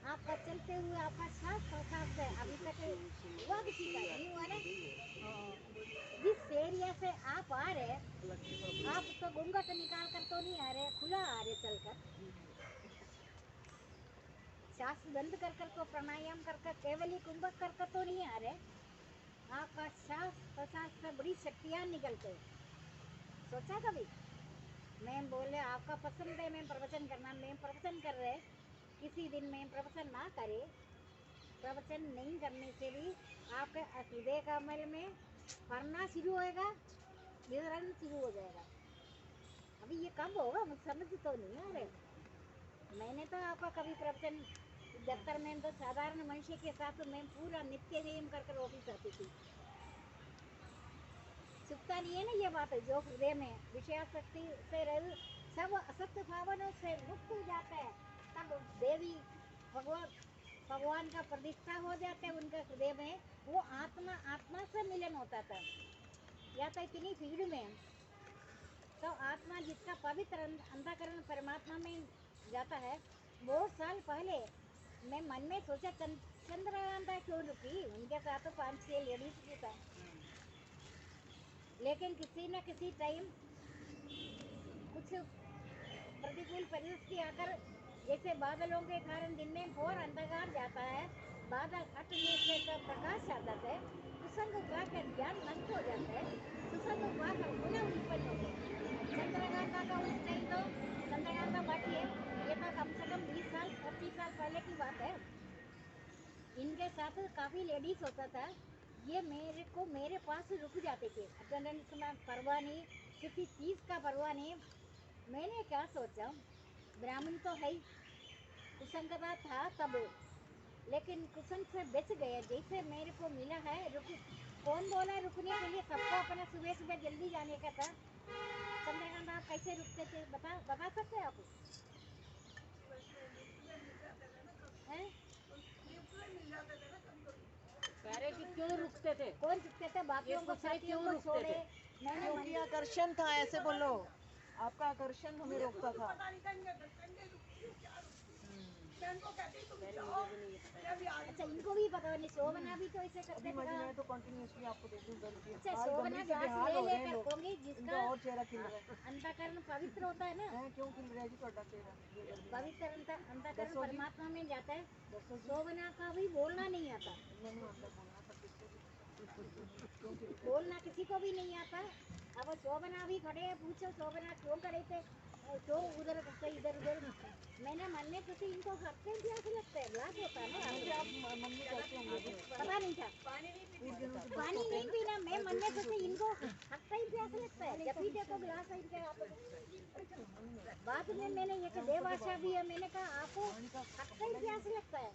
आपका चलते हुए आपका श्वास प्रश्वास है, अभी तक हुआ किसी का नहीं हुआ ना। जैसे आप आ रहे, आप तो घूंघट निकाल कर तो नहीं आ रहे, खुला आ रहे चलकर, श्वास बंद कर कर को प्राणायाम कर कर केवल ही कुंभक कर कर तो नहीं आ रहे। आपका श्वास प्रश्वास से बड़ी शक्तियाँ निकलते। सोचा कभी? मैं बोले आपका पसंद है मैं प्रवचन करना, मैं प्रवचन कर रहे, किसी दिन मैं प्रवचन ना करे, प्रवचन नहीं करने से भी आपके हृदय कमल में पढ़ना शुरू होएगा, विवरण शुरू हो जाएगा। अभी ये कब होगा मुझे समझ तो नहीं आ रहे। मैंने तो आपका कभी प्रवचन दफ्तर में तो साधारण मनुष्य के साथ मैं पूरा नित्य नियम कर ऑफिस आती थी। चुपता नहीं है ना ये बात है, जो हृदय में विषयासक्ति से रह सब असत्य भावनों से मुक्त हो जाता है, तब देवी भगवान का प्रतिष्ठा हो जाता है उनके हृदय में। वो आत्मा आत्मा से मिलन होता था। या तो इतनी भीड़ में तो आत्मा जिसका पवित्र अंतःकरण परमात्मा में जाता है। बहुत साल पहले मैं मन में सोचा चंद्रकांता क्यों रुकी, उनके साथ तो 5-6 लेडीज भी था, लेकिन किसी न किसी टाइम कुछ प्रतिकूल परिस्थिति आकर, जैसे बादलों के कारण दिन में घोर अंधकार जाता है, बादल हटने से तो प्रकाश आता है, कुसंग पाकर ज्ञान नष्ट हो जाता है, सुसंग पाकर पुनः उत्पन्न होते हैं। चंद्रकांता का उस टाइम तो चंद्रकांता बाकी है, ये तो कम से कम 20 साल 25 साल पहले की बात है। इनके साथ काफ़ी लेडीज होता था, ये मेरे पास रुक जाते थे, अटेंडेंस में परवाह नहीं, किसी चीज़ का परवाह नहीं। मैंने क्या सोचा, ब्राह्मण तो है ही, कुसंगता था तब, लेकिन कुसंग से बच गए। जैसे मेरे को मिला है रुक, कौन बोला रुकने के लिए, सबको अपना सुबह सुबह जल्दी जाने का था। चंद्रकांत आप कैसे रुकते थे बता सकते हैं आप? हैं? अरे कि क्यों रुकते थे? कौन रुकते थे? बाकियों को साथियों को छोड़े। मैंने क्योंकि आकर्षण था, ऐसे बोलो, आपका आकर्षण हमें रोकता था। अच्छा इनको भी पता नहीं, शोभना भी तो ऐसे करते अभी थे। मैं तो कंटिन्यूअसली आपको देख रही हूँ, अच्छा आज शोभना गंभीर से घास बेहाल ले हो रहे हैं लेकर लोग, होंगी, जिसका इनका और चेहरा खिल रहा है। अंतःकरण पवित्र होता है ना, हैं, क्यों खिल रहा है जी ਤੁਹਾਡਾ चेहरा? ये गंभीर पवित्र अंतःकरण दसो जी। परमात्मा में जाता है। दसो जी। शोभना का भी बोलना नहीं आता, मैंने अंदर बोलना था किसको भी। क्यों खिल रहा है? बोलना किसी को भी नहीं आता। अब शोभना भी खड़े हैं, पूछो शोभना क्यों खड़े थे, क्यों उधर इधर उधर। मैंने मन में सोची इनको हफ्ते में प्यास लगता है, ब्लाक होता है मुझे ना, आप मन में कहते होंगे पता नहीं था। पानी नहीं पीना, मैं मन में सोची इनको हफ्ते ही प्यास लगता है, जब भी देखो गिलास है इनके हाथ में। बाद में मैंने एक देवाशा भी है, मैंने कहा आपको हफ्ते ही प्यास लगता है।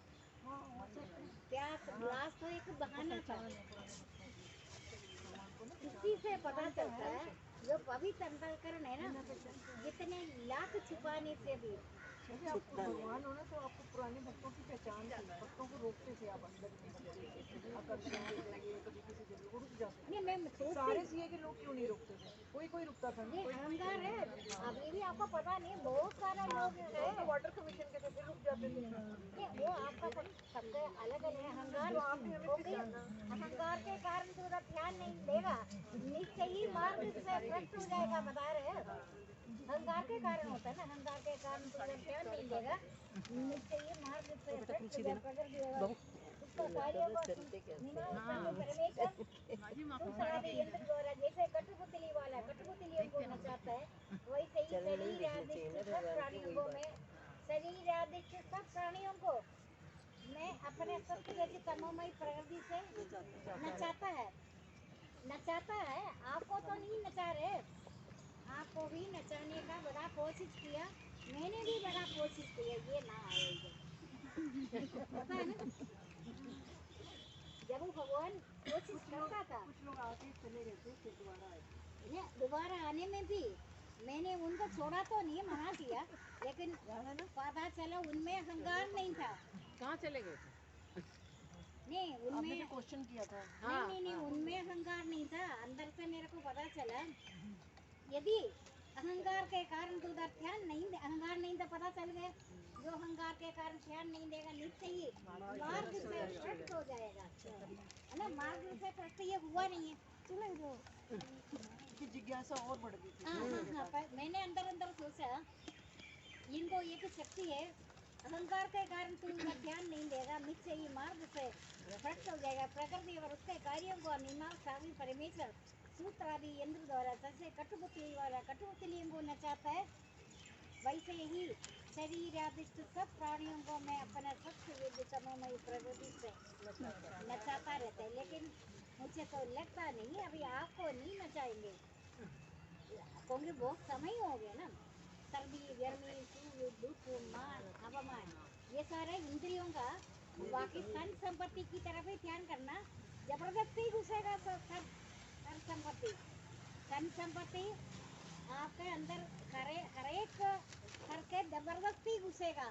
प्यास गिलास तो एक बहाना था। इसी से पता चलता है जो पवित्र अंतःकरण है ना, जितने लाख छुपाने से भी जैसे आप भगवान हो ना, तो आपको पुराने भक्तों की पहचान थी, भक्तों को रोकते थे आप अंदर में, आकर्षण के जरिए, कभी किसी जरिए वो रुक जाते थे। नहीं मैं सोचती सारे सीए के लोग क्यों नहीं रुकते थे? कोई रुकता था ना। ये अहंकार है। अभी भी आपको पता नहीं, बहुत सारे लोग हैं वाटर कमीशन के थे, फिर रुक जाते थे। ये वो आपका सबका अलग अलग है। अहंकार अहंकार के कारण तो उधर ध्यान नहीं देगा, निश्चय ही मार्ग से भ्रष्ट हो जाएगा, बता रहे हैं। अहंकार के कारण होता है ना, अहंकार के कारण तो उधर ध्यान नहीं देगा, निश्चय ही मार्ग से भ्रष्ट हो जाएगा। प्रकृति उसका कार्य को परमेश्वर दूसरा भी यंत्र द्वारा, जैसे कठपुतली वाला कठपुतलियों को नचाता है, वैसे ही शरीर आदिष्ट सब प्राणियों में, शरीर आदिष्ट सब प्राणियों को मैं अपने सत्य जैसी तमोमयी प्रकृति से नचाता है। आपको तो नहीं नचा रहे, आपको भी नचाने का बड़ा कोशिश किया, मैंने भी बड़ा कोशिश किया, ये ना आए इधर। पता है ना, जब वो भगवान कोशिश करता था, कुछ लोग आके चले गए थे, फिर दोबारा आए। दोबारा आने में भी मैंने उनको छोड़ा तो नहीं, मना किया, लेकिन पता चला उनमें अहंकार नहीं था। कहाँ चले गए थे? नहीं आपने उनमें जो क्वेश्चन किया था, नहीं उनमें अहंकार नहीं था। अंदर से मेरे को पता चला, यदि अहंकार के कारण तो उधर ध्यान नहीं, अहंकार नहीं था, पता चल गया जो अहंकार के कारण ध्यान नहीं देगा, निश्चय ही मार्ग से भ्रष्ट हो जाएगा, है ना। मार्ग से भ्रष्ट ये हुआ नहीं है। चलो जिज्ञासा और बढ़ गई थी। हाँ, पर मैंने अंदर अंदर सोचा इनको एक शक्ति है, अहंकार के कारण तू इनका ध्यान नहीं देगा, मिथ से ही मार्ग से भ्रष्ट हो जाएगा। प्रकृति और उसके कार्यों को निर्माण स्वामी परमेश्वर सूत्र आदि यंत्र द्वारा जैसे कठपुतली वाला कठपुतलियों को नचाता है, वैसे ही शरीर आदिष्ट सब प्राणियों को मैं अपना सबसे विद्युतमय प्रकृति से नचाता रहता है। लेकिन मुझे तो लगता नहीं अभी आपको नहीं नचाएंगे, क्योंकि बहुत समय हो गया ना। सर्दी गर्मी सूर्य दुख मान हवामान ये सारे इंद्रियों का बाकी धन संपत्ति की तरफ ही ध्यान करना, जबरदस्ती घुसेगा सब धन संपत्ति। धन संपत्ति आपके अंदर हर एक करके जबरदस्ती घुसेगा।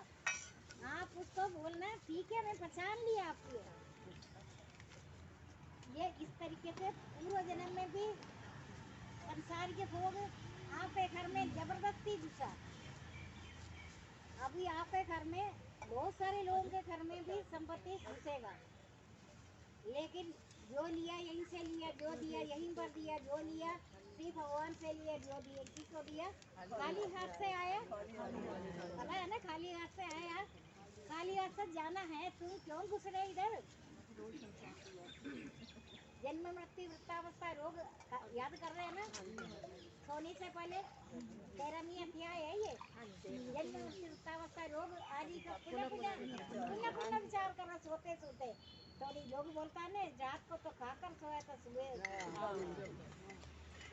आप उसको बोलना ठीक है मैं पहचान लिया आपको, ये इस तरीके से पूर्व जन्म में भी संसार के भोग आपके घर में जबरदस्ती घुसा। अभी आपके घर में बहुत सारे लोगों के घर में भी संपत्ति घुसेगा, लेकिन जो लिया यहीं से लिया, जो दिया यहीं पर दिया, जो लिया श्री भगवान से लिया, जो दिया किसको दिया, खाली हाथ से आया, पता है ना, खाली हाथ से आया, खाली हाथ से जाना है। तुम क्यों घुस रहे इधर? जन्म मृत्यु वृद्धावस्था रोग याद कर रहे हैं ना, सोने से पहले 13वीं अध्याय है ये। जन्म मृत्यु वृद्धावस्था रोग आदि का पुनः पुनः विचार करना सोते सोते। थोड़ी लोग बोलता है ना रात को तो खाकर सोया था सुबह,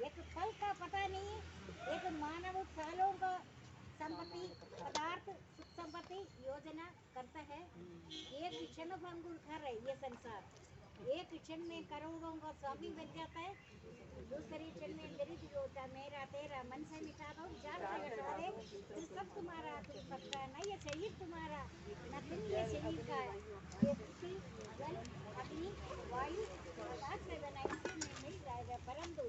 एक पल का पता नहीं। एक मानव सालों का संपत्ति पदार्थ सुख संपत्ति योजना करता है, एक क्षण भंगुर कर है ये संसार। एक क्षण में करोड़ों का स्वामी बन जाता है, दूसरे क्षण में दरिद्र होता, मेरा तेरा मन से मिटा दो, जान से हटा दे, ये सब तुम्हारा, तुम सबका न ये शरीर तुम्हारा न तुम ये शरीर का। ये पृथ्वी जल अग्नि वायु आकाश से बना, इसी में मिल जाएगा। परंतु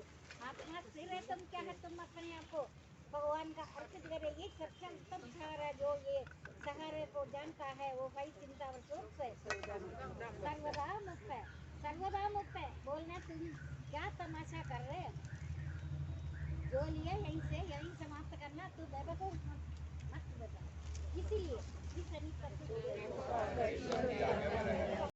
आत्मा स्थिर है, तुम क्या है, तुम अपने आप को भगवान का अर्पित करे। ये सबसे उत्तम सहारा जो ये सहारे को जानता है वो भाई चिंता और शोक से सर्वदा मुक्त है, सर्वदा मुक्त है। बोलना तुम क्या तमाशा कर रहे हो, जो लिया यहीं से यहीं समाप्त करना, तू बेवकूफ मत बता। इसीलिए इस शरीर पर